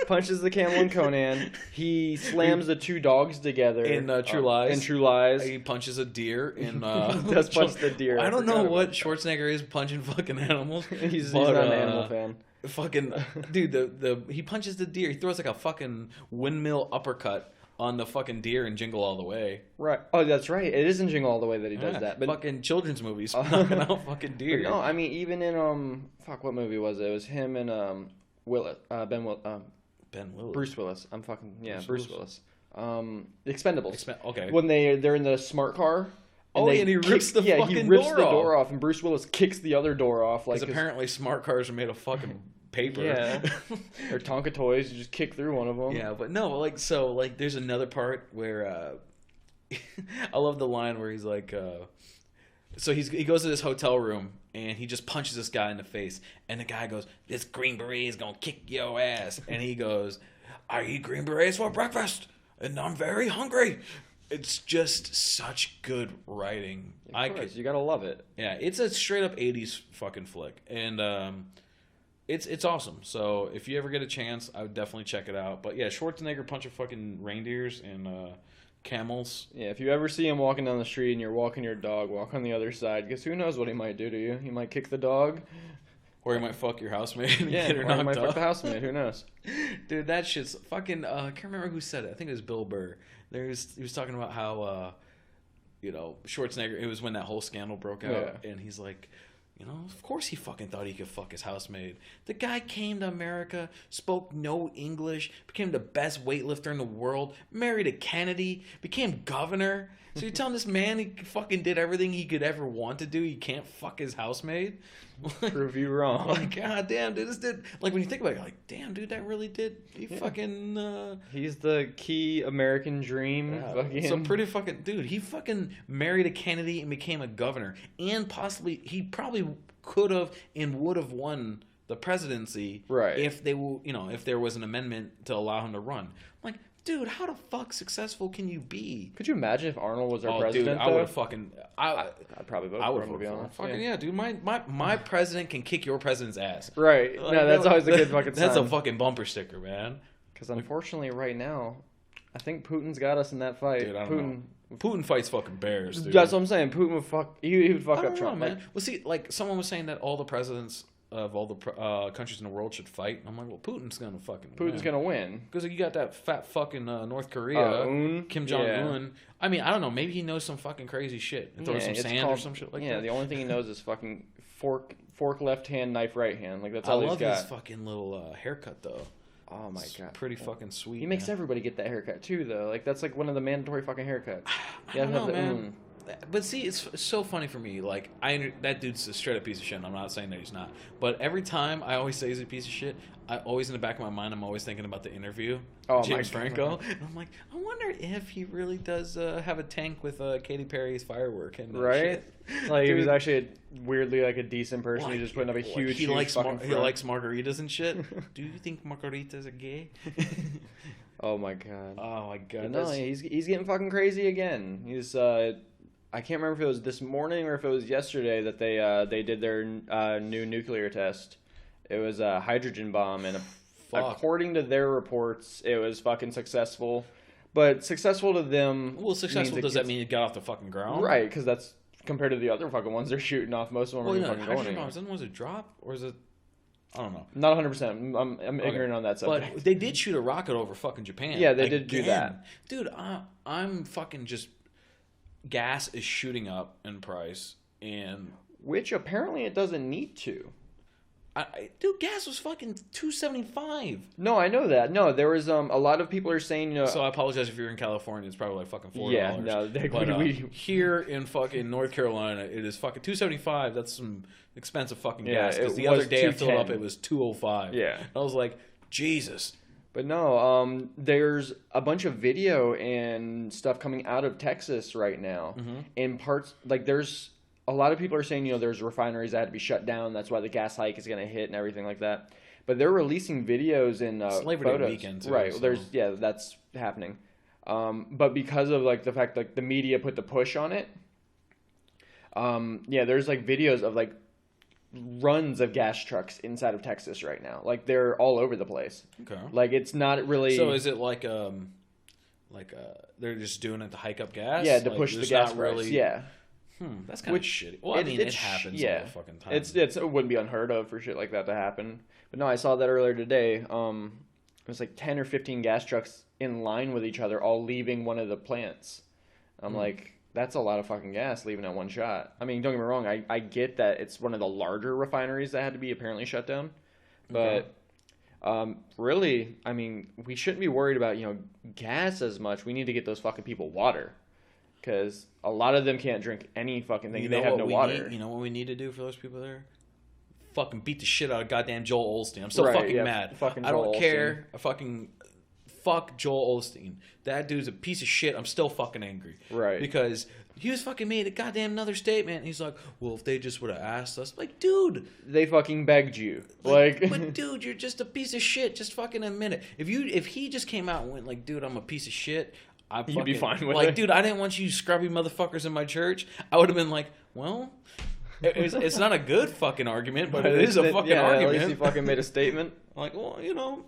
[SPEAKER 2] punches the camel in Conan. He slams the two dogs together.
[SPEAKER 1] In True Lies.
[SPEAKER 2] In True Lies.
[SPEAKER 1] He punches a deer in...
[SPEAKER 2] does punch the deer.
[SPEAKER 1] I don't know what Schwarzenegger is punching fucking animals.
[SPEAKER 2] He's not an animal fan.
[SPEAKER 1] Fucking... Dude, he punches the deer. He throws like a fucking windmill uppercut on the fucking deer in Jingle All the Way.
[SPEAKER 2] Right. Oh, that's right. It is in Jingle All the Way that he does that. But
[SPEAKER 1] fucking children's movies knocking out fucking deer.
[SPEAKER 2] No, I mean, even in, what movie was it? It was him and, Ben Willis. Bruce Willis. Bruce Willis. Expendables.
[SPEAKER 1] Okay.
[SPEAKER 2] When they're in the smart car.
[SPEAKER 1] And he rips the
[SPEAKER 2] door off, and Bruce Willis kicks the other door off.
[SPEAKER 1] Because apparently smart cars are made of fucking paper.
[SPEAKER 2] Yeah. Or Tonka toys. You just kick through one of them.
[SPEAKER 1] Yeah, but no, there's another part where I love the line where he's like, so he goes to this hotel room and he just punches this guy in the face, and the guy goes, "This Green Beret is gonna kick your ass," and he goes, "I eat Green Berets for breakfast, and I'm very hungry." it's just such good writing.
[SPEAKER 2] Of course, you gotta love it.
[SPEAKER 1] Yeah, it's a straight up 80s fucking flick. And it's awesome. So if you ever get a chance, I would definitely check it out. But yeah, Schwarzenegger punching fucking reindeers and camels.
[SPEAKER 2] Yeah, if you ever see him walking down the street and you're walking your dog, walk on the other side, because who knows what he might do to you. He might kick the dog.
[SPEAKER 1] Or he might fuck your housemate and
[SPEAKER 2] Yeah,
[SPEAKER 1] get her
[SPEAKER 2] or he
[SPEAKER 1] knocked
[SPEAKER 2] might fuck
[SPEAKER 1] off.
[SPEAKER 2] the housemate. Who knows?
[SPEAKER 1] Dude, that shit's fucking. I can't remember who said it. I think it was Bill Burr. He was talking about how, Schwarzenegger. It was when that whole scandal broke out, and he's like, of course he fucking thought he could fuck his housemaid. The guy came to America, spoke no English, became the best weightlifter in the world, married a Kennedy, became governor. So you're telling this man he fucking did everything he could ever want to do, he can't fuck his housemaid?
[SPEAKER 2] Prove you wrong.
[SPEAKER 1] Like, god damn, dude, this did. Like, when you think about it, you're like, damn, dude, that really did. He fucking.
[SPEAKER 2] He's the key American dream.
[SPEAKER 1] Yeah. So pretty fucking. Dude, he fucking married a Kennedy and became a governor. And possibly, he probably could have and would have won the presidency.
[SPEAKER 2] Right.
[SPEAKER 1] If they were, if there was an amendment to allow him to run. I'm like, dude, how the fuck successful can you be?
[SPEAKER 2] Could you imagine if Arnold was our president?
[SPEAKER 1] Dude, I would have fucking.
[SPEAKER 2] I'd probably vote for him, to be honest.
[SPEAKER 1] Fucking yeah, dude. My president can kick your president's ass.
[SPEAKER 2] Right.
[SPEAKER 1] Like,
[SPEAKER 2] no, that's always a good fucking sign.
[SPEAKER 1] That's a fucking bumper sticker, man.
[SPEAKER 2] Because unfortunately, right now, I think Putin's got us in that fight.
[SPEAKER 1] Dude, I don't know. Putin fights fucking bears, dude.
[SPEAKER 2] That's what I'm saying. Putin would fuck. He would fuck
[SPEAKER 1] I don't
[SPEAKER 2] up
[SPEAKER 1] know,
[SPEAKER 2] Trump,
[SPEAKER 1] man. Well, see, like someone was saying that all the presidents of all the countries in the world should fight. And I'm like, well, Putin's gonna fucking.
[SPEAKER 2] Putin's gonna win
[SPEAKER 1] because you got that fat fucking North Korea, Kim Jong Un. Yeah. I mean, I don't know. Maybe he knows some fucking crazy shit and throws some sand or some shit like that.
[SPEAKER 2] Yeah, the only thing he knows is fucking fork left hand, knife right hand. Like that's all he's got.
[SPEAKER 1] I love his fucking little haircut though.
[SPEAKER 2] Oh my god,
[SPEAKER 1] pretty fucking sweet.
[SPEAKER 2] He makes everybody get that haircut too, though. Like that's like one of the mandatory fucking haircuts.
[SPEAKER 1] I don't know, man. But see, it's so funny for me. Like, that dude's a straight up piece of shit. And I'm not saying that he's not. But every time I always say he's a piece of shit, I always in the back of my mind, I'm always thinking about the interview. James Franco. And I'm like, I wonder if he really does have a tank with Katy Perry's Firework and
[SPEAKER 2] right.
[SPEAKER 1] Shit.
[SPEAKER 2] Like he was actually weirdly like a decent person. He just putting up a huge.
[SPEAKER 1] He likes margaritas and shit. Do you think margaritas are gay?
[SPEAKER 2] Oh my god.
[SPEAKER 1] Oh my god.
[SPEAKER 2] No, he's getting fucking crazy again. He's I can't remember if it was this morning or if it was yesterday that they did their new nuclear test. It was a hydrogen bomb, and according to their reports, it was fucking successful. But successful to them.
[SPEAKER 1] Well, successful does that mean it got off the fucking ground?
[SPEAKER 2] Right, because that's compared to the other fucking ones they're shooting off. Most of them are fucking going anywhere.
[SPEAKER 1] Then was it drop or is it? I don't know.
[SPEAKER 2] Not 100%. I'm ignorant on that subject.
[SPEAKER 1] But they did shoot a rocket over fucking Japan.
[SPEAKER 2] Yeah, they did do that.
[SPEAKER 1] Dude, I'm fucking just. Gas is shooting up in price, and
[SPEAKER 2] which apparently it doesn't need to.
[SPEAKER 1] Dude, gas was fucking $2.75.
[SPEAKER 2] No, I know that. No, there was a lot of people are saying,
[SPEAKER 1] So I apologize if you're in California. It's probably like fucking $4.
[SPEAKER 2] Yeah, no,
[SPEAKER 1] here in fucking North Carolina, it is fucking $2.75. That's some expensive fucking gas. Because the other day I filled up, it was $2.05.
[SPEAKER 2] Yeah,
[SPEAKER 1] I was like, Jesus.
[SPEAKER 2] But no, there's a bunch of video and stuff coming out of Texas right now.
[SPEAKER 1] Mm-hmm.
[SPEAKER 2] In parts, like there's a lot of people are saying, there's refineries that had to be shut down. That's why the gas hike is going to hit and everything like that. But they're releasing videos and
[SPEAKER 1] Labor Day
[SPEAKER 2] photos.
[SPEAKER 1] weekend too,
[SPEAKER 2] right?
[SPEAKER 1] So.
[SPEAKER 2] That's happening. But because of like the fact like the media put the push on it, there's like videos of like runs of gas trucks inside of Texas right now. Like they're all over the place.
[SPEAKER 1] Okay.
[SPEAKER 2] Like it's not really.
[SPEAKER 1] So is it like they're just doing it to hike up gas?
[SPEAKER 2] Yeah, to push the gas price.
[SPEAKER 1] Really...
[SPEAKER 2] Yeah.
[SPEAKER 1] That's kind of shitty. Well, it happens all the fucking time.
[SPEAKER 2] It wouldn't be unheard of for shit like that to happen. But no, I saw that earlier today. It was like 10 or 15 gas trucks in line with each other, all leaving one of the plants. I'm like, that's a lot of fucking gas leaving at one shot. I mean, don't get me wrong. I get that it's one of the larger refineries that had to be apparently shut down. But really, I mean, we shouldn't be worried about, gas as much. We need to get those fucking people water. Because a lot of them can't drink any fucking thing. They have no water.
[SPEAKER 1] You know what we need to do for those people there? Fucking beat the shit out of goddamn Joel Osteen. I'm so fucking mad. I don't care. Fuck Joel Osteen. That dude's a piece of shit. I'm still fucking angry.
[SPEAKER 2] Right.
[SPEAKER 1] Because he was fucking made a goddamn another statement. And he's like, well, if they just would have asked us. Like, dude.
[SPEAKER 2] They fucking begged you. But
[SPEAKER 1] dude, you're just a piece of shit. Just fucking admit it. If he just came out and went like, dude, I'm a piece of shit,
[SPEAKER 2] You'd be fine with
[SPEAKER 1] like,
[SPEAKER 2] it.
[SPEAKER 1] dude, I didn't want you scrubby motherfuckers in my church. I would have been like, well, it's not a good fucking argument, but it is a fucking argument.
[SPEAKER 2] At least you fucking made a statement.
[SPEAKER 1] Like, well,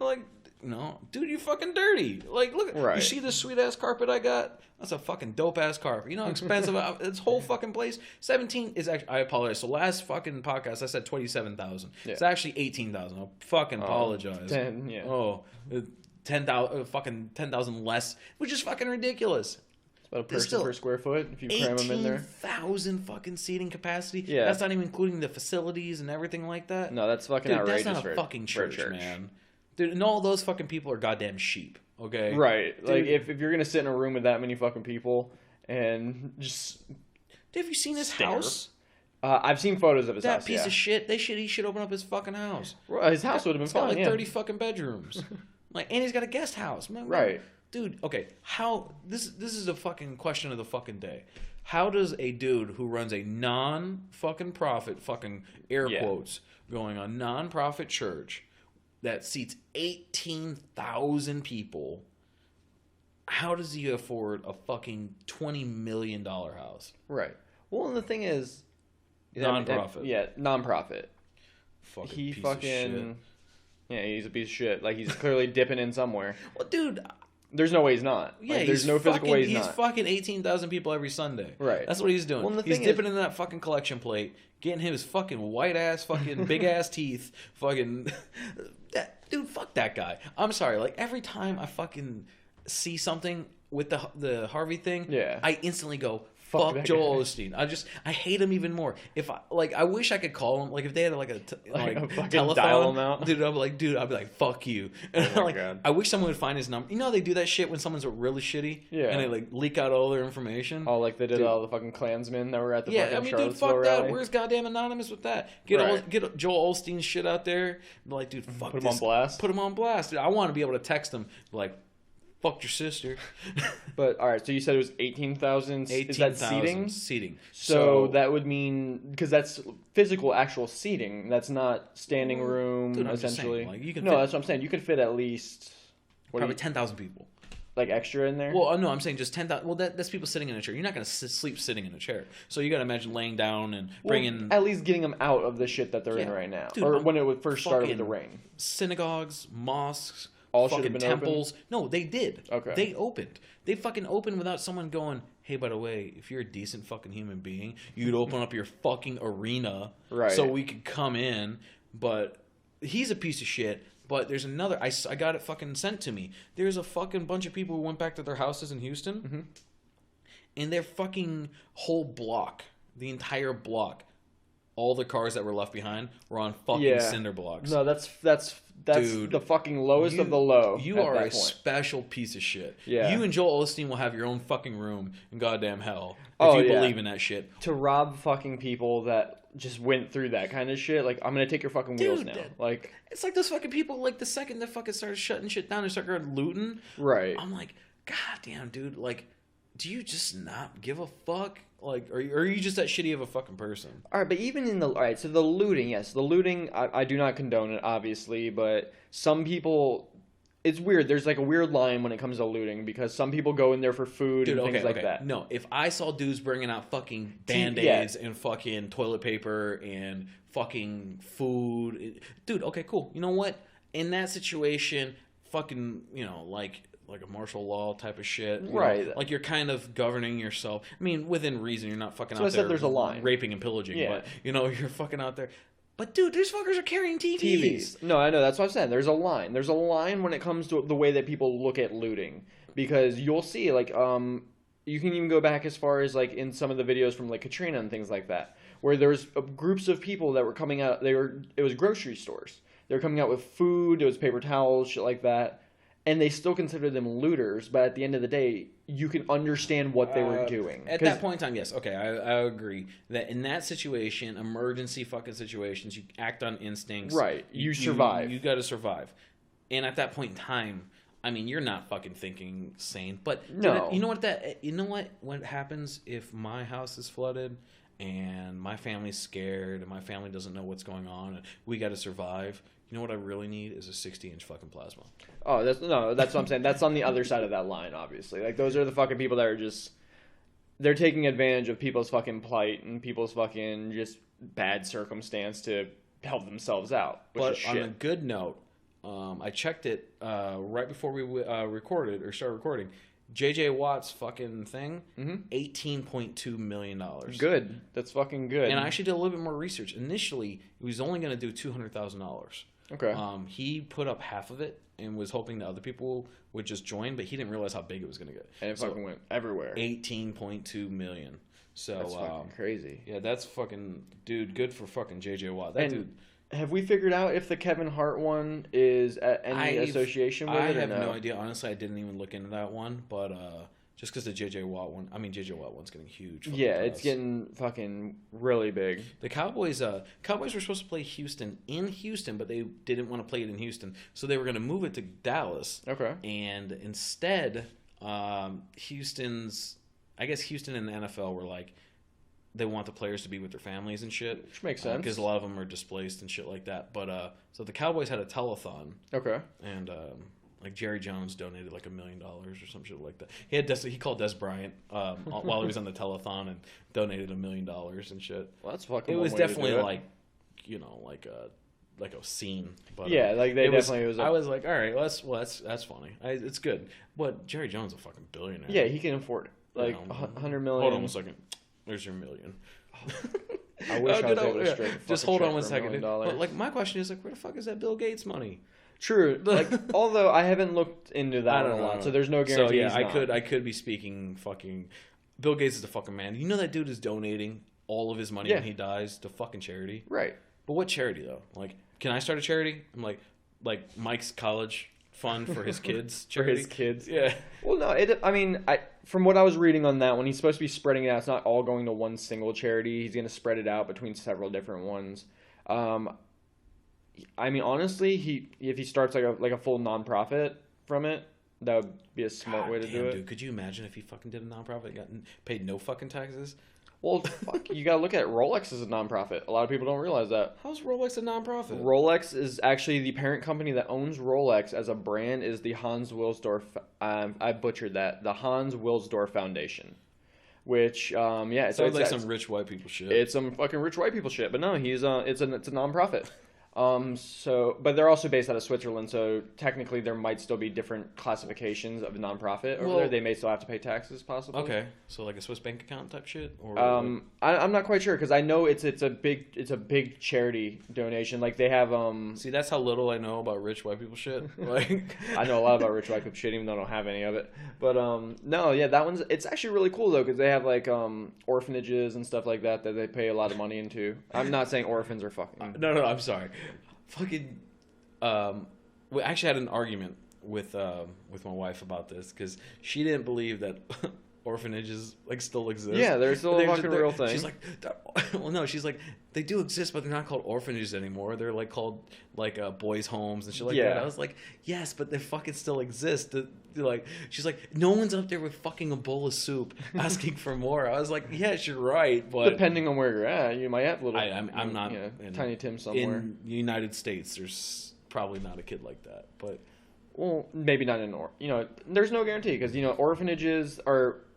[SPEAKER 1] like, no, dude, you fucking dirty. Like, look, you see this sweet ass carpet I got? That's a fucking dope ass carpet. You know how expensive this whole fucking place? 17 is actually. I apologize. So last fucking podcast I said 27,000. Yeah. It's actually 18,000. I fucking apologize.
[SPEAKER 2] 10. Yeah.
[SPEAKER 1] Oh, 10,000. Fucking 10,000 less, which is fucking ridiculous.
[SPEAKER 2] It's about a person per square foot if you cram them in there.
[SPEAKER 1] 18,000 fucking seating capacity.
[SPEAKER 2] Yeah.
[SPEAKER 1] That's not even including the facilities and everything like that.
[SPEAKER 2] No, that's fucking outrageous.
[SPEAKER 1] That's not a fucking church, man. Dude, and all those fucking people are goddamn sheep. Okay.
[SPEAKER 2] Right.
[SPEAKER 1] Dude,
[SPEAKER 2] like if you're gonna sit in a room with that many fucking people and just.
[SPEAKER 1] Dude, have you seen his house?
[SPEAKER 2] I've seen photos of his house.
[SPEAKER 1] That piece of shit. He should open up his fucking house.
[SPEAKER 2] Well, his house would have been fine.
[SPEAKER 1] Got like 30 fucking bedrooms. Like, and he's got a guest house. Man,
[SPEAKER 2] right.
[SPEAKER 1] Dude, okay. How this is a fucking question of the fucking day. How does a dude who runs a non-fucking profit, fucking air quotes, going on non-profit church that seats 18,000 people, how does he afford a fucking $20 million house?
[SPEAKER 2] Right. Well, and the thing is,
[SPEAKER 1] non-profit.
[SPEAKER 2] Non-profit.
[SPEAKER 1] Fucking
[SPEAKER 2] he
[SPEAKER 1] piece
[SPEAKER 2] fucking
[SPEAKER 1] of shit.
[SPEAKER 2] Yeah, he's a piece of shit. Like he's clearly dipping in somewhere.
[SPEAKER 1] Well, dude.
[SPEAKER 2] There's no way he's not.
[SPEAKER 1] Yeah,
[SPEAKER 2] like, there's no physical way he's not.
[SPEAKER 1] He's fucking 18,000 people every Sunday.
[SPEAKER 2] Right.
[SPEAKER 1] That's what he's doing.
[SPEAKER 2] Well,
[SPEAKER 1] he's dipping in that fucking collection plate, getting his fucking white ass, fucking big ass teeth, fucking. Dude, fuck that guy. I'm sorry. Like every time I fucking see something with the Harvey thing, I instantly go, fuck Joel Osteen. I hate him even more. If I wish I could call him. Like if they had like a telephone,
[SPEAKER 2] dial him out.
[SPEAKER 1] Dude, I'd be like, fuck you. And
[SPEAKER 2] God.
[SPEAKER 1] I wish someone would find his number. You know how they do that shit when someone's really shitty? Yeah. And they like leak out all their information.
[SPEAKER 2] Oh, like they did all the fucking Klansmen that were at the fucking Charlottesville
[SPEAKER 1] dude, fuck
[SPEAKER 2] rally.
[SPEAKER 1] that. Where's goddamn Anonymous with that? Get Joel Osteen's shit out there. Be like, dude, fuck
[SPEAKER 2] Put him on blast.
[SPEAKER 1] Put him on blast. Dude, I want to be able to text him like, fuck your sister.
[SPEAKER 2] But all right, so you said it was 18,000. Is that seating?
[SPEAKER 1] Seating.
[SPEAKER 2] So that would mean because that's physical, actual seating. That's not standing room.
[SPEAKER 1] Dude,
[SPEAKER 2] essentially.
[SPEAKER 1] Saying, like, you can
[SPEAKER 2] that's what I'm saying. You could fit at least
[SPEAKER 1] probably 10,000 people.
[SPEAKER 2] Like extra in there?
[SPEAKER 1] Well, no, I'm saying just 10,000. Well, that's people sitting in a chair. You're not going to sleep sitting in a chair. So you got to imagine laying down and bringing
[SPEAKER 2] at least getting them out of the shit that they're in right now,
[SPEAKER 1] dude,
[SPEAKER 2] or when it would first started with the rain.
[SPEAKER 1] Synagogues, mosques.
[SPEAKER 2] All
[SPEAKER 1] fucking
[SPEAKER 2] should have been
[SPEAKER 1] temples.
[SPEAKER 2] Open?
[SPEAKER 1] No, they did.
[SPEAKER 2] Okay.
[SPEAKER 1] They opened. They fucking opened without someone going, hey, by the way, if you're a decent fucking human being, you'd open up your fucking arena so we could come in. But he's a piece of shit. But there's another. I got it fucking sent to me. There's a fucking bunch of people who went back to their houses in Houston. And their fucking whole block, the entire block, all the cars that were left behind were on fucking cinder blocks.
[SPEAKER 2] No, that's Dude, the fucking lowest of the low.
[SPEAKER 1] You are a special piece of shit.
[SPEAKER 2] Yeah.
[SPEAKER 1] You and Joel Osteen will have your own fucking room in goddamn hell if you believe in that shit.
[SPEAKER 2] To rob fucking people that just went through that kind of shit, like I'm gonna take your fucking wheels now. Like
[SPEAKER 1] it's like those fucking people. Like the second they fucking started shutting shit down and started looting,
[SPEAKER 2] right?
[SPEAKER 1] I'm like, goddamn, dude. Like, do you just not give a fuck? Like, are you just that shitty of a fucking person?
[SPEAKER 2] All right, but even in the so the looting, yes, the looting, I do not condone it, obviously, but some people, it's weird. There's like a weird line when it comes to looting because some people go in there for food and things like that.
[SPEAKER 1] No, if I saw dudes bringing out fucking Band-Aids and fucking toilet paper and fucking food, dude, okay, cool. You know what? In that situation, fucking, like a martial law type of shit.
[SPEAKER 2] Right.
[SPEAKER 1] Like you're kind of governing yourself. I mean, within reason. You're not fucking out
[SPEAKER 2] there.
[SPEAKER 1] So I said
[SPEAKER 2] there's a line.
[SPEAKER 1] Raping and pillaging. But, you're fucking out there. But, dude, these fuckers are carrying TVs.
[SPEAKER 2] No, I know. That's what I'm saying. There's a line. There's a line when it comes to the way that people look at looting. Because you'll see, like, you can even go back as far as, like, in some of the videos from, like, Katrina and things like that. Where there's groups of people that were coming out. It was grocery stores. They were coming out with food. It was paper towels, shit like that. And they still consider them looters, but at the end of the day, you can understand what they were doing.
[SPEAKER 1] At that point in time, yes. Okay, I agree. That in that situation, emergency fucking situations, you act on instincts.
[SPEAKER 2] Right. You survive.
[SPEAKER 1] You got to survive. And at that point in time, I mean, you're not fucking thinking sane. But
[SPEAKER 2] no.
[SPEAKER 1] You know what? What happens if my house is flooded and my family's scared and my family doesn't know what's going on and we got to survive? You know what I really need is a 60-inch fucking plasma.
[SPEAKER 2] Oh, that's what I'm saying. That's on the other side of that line, obviously. Like, those are the fucking people that are just, they're taking advantage of people's fucking plight and people's fucking just bad circumstance to help themselves out. Which is shit.
[SPEAKER 1] On a good note, I checked it right before we recorded or started recording. JJ Watt's fucking thing, $18.2 million.
[SPEAKER 2] Good. That's fucking good.
[SPEAKER 1] And I actually did a little bit more research. Initially, he was only going to do $200,000.
[SPEAKER 2] Okay.
[SPEAKER 1] He put up half of it and was hoping that other people would just join, but he didn't realize how big it was going to get.
[SPEAKER 2] And it fucking went everywhere.
[SPEAKER 1] $18.2 million. So
[SPEAKER 2] that's fucking crazy.
[SPEAKER 1] Yeah, that's fucking, dude, good for fucking JJ Watt. That dude.
[SPEAKER 2] Have we figured out if the Kevin Hart one is at any association with it or
[SPEAKER 1] I have
[SPEAKER 2] no?
[SPEAKER 1] no idea. Honestly, I didn't even look into that one, but just because the JJ Watt one, JJ Watt one's getting huge.
[SPEAKER 2] Yeah, it's getting fucking really big.
[SPEAKER 1] The Cowboys were supposed to play Houston in Houston, but they didn't want to play it in Houston, so they were going to move it to Dallas.
[SPEAKER 2] Okay.
[SPEAKER 1] And instead, Houston and the NFL were like, they want the players to be with their families and shit.
[SPEAKER 2] Which makes sense.
[SPEAKER 1] Because a lot of them are displaced and shit like that. But so the Cowboys had a telethon.
[SPEAKER 2] Okay.
[SPEAKER 1] And like Jerry Jones donated like $1 million or some shit like that. He called Des Bryant while he was on the telethon and donated $1 million and shit.
[SPEAKER 2] Well, that's fucking.
[SPEAKER 1] It was definitely like, you know, like a scene. But,
[SPEAKER 2] yeah, like they definitely was.
[SPEAKER 1] I was like, all right, well, that's funny. It's good. But Jerry Jones is a fucking billionaire.
[SPEAKER 2] Yeah, he can afford it. Like $100 million.
[SPEAKER 1] Hold on a second. There's your $1 million.
[SPEAKER 2] I wish I was able to straight.
[SPEAKER 1] Just hold on one second. But like, my question is like, where the fuck is that Bill Gates money?
[SPEAKER 2] True. Like, although I haven't looked into that a lot, so there's no guarantee.
[SPEAKER 1] So yeah, I could be speaking fucking. Bill Gates is the fucking man. You know that dude is donating all of his money when he dies to fucking charity.
[SPEAKER 2] Right.
[SPEAKER 1] But what charity though? Like, can I start a charity? I'm like Mike's college fund for his kids. Charity.
[SPEAKER 2] For his kids.
[SPEAKER 1] Yeah.
[SPEAKER 2] Well, no. From what I was reading on that one, he's supposed to be spreading it out. It's not all going to one single charity. He's going to spread it out between several different ones. Honestly, if he starts like a full nonprofit from it, that would be a smart way to do it.
[SPEAKER 1] Dude, could you imagine if he fucking did a nonprofit and got paid no fucking taxes?
[SPEAKER 2] Well, fuck, you gotta look at Rolex as a nonprofit. A lot of people don't realize that.
[SPEAKER 1] How's Rolex a nonprofit?
[SPEAKER 2] Rolex is actually the parent company that owns Rolex as a brand is the Hans Wilsdorf. I butchered that. The Hans Wilsdorf Foundation, which it
[SPEAKER 1] sounds like some rich white people shit.
[SPEAKER 2] It's some fucking rich white people shit. But no, it's a nonprofit. But they're also based out of Switzerland, so technically there might still be different classifications of a nonprofit over there. They may still have to pay taxes, possibly.
[SPEAKER 1] Okay, so like a Swiss bank account type shit, or
[SPEAKER 2] I'm not quite sure because I know it's a big charity donation. Like they have
[SPEAKER 1] See, that's how little I know about rich white people shit. Like
[SPEAKER 2] I know a lot about rich white people shit, even though I don't have any of it. But no, yeah, it's actually really cool though because they have like orphanages and stuff like that they pay a lot of money into. I'm not saying orphans are fucking.
[SPEAKER 1] No, I'm sorry. Fucking, we actually had an argument with my wife about this because she didn't believe that orphanages like still exist.
[SPEAKER 2] Yeah, they're still a fucking real thing.
[SPEAKER 1] She's like, well, no, she's like, they do exist, but they're not called orphanages anymore. They're like called like boys' homes and shit like that. I was like, yes, but they fucking still exist. Like, she's like, no one's up there with fucking a bowl of soup asking for more. I was like, yes, you're right, but
[SPEAKER 2] depending on where you're at, you might have little.
[SPEAKER 1] I'm not
[SPEAKER 2] Tiny Tim somewhere
[SPEAKER 1] in the United States. There's probably not a kid like that, but.
[SPEAKER 2] Well, maybe not there's no guarantee because, orphanages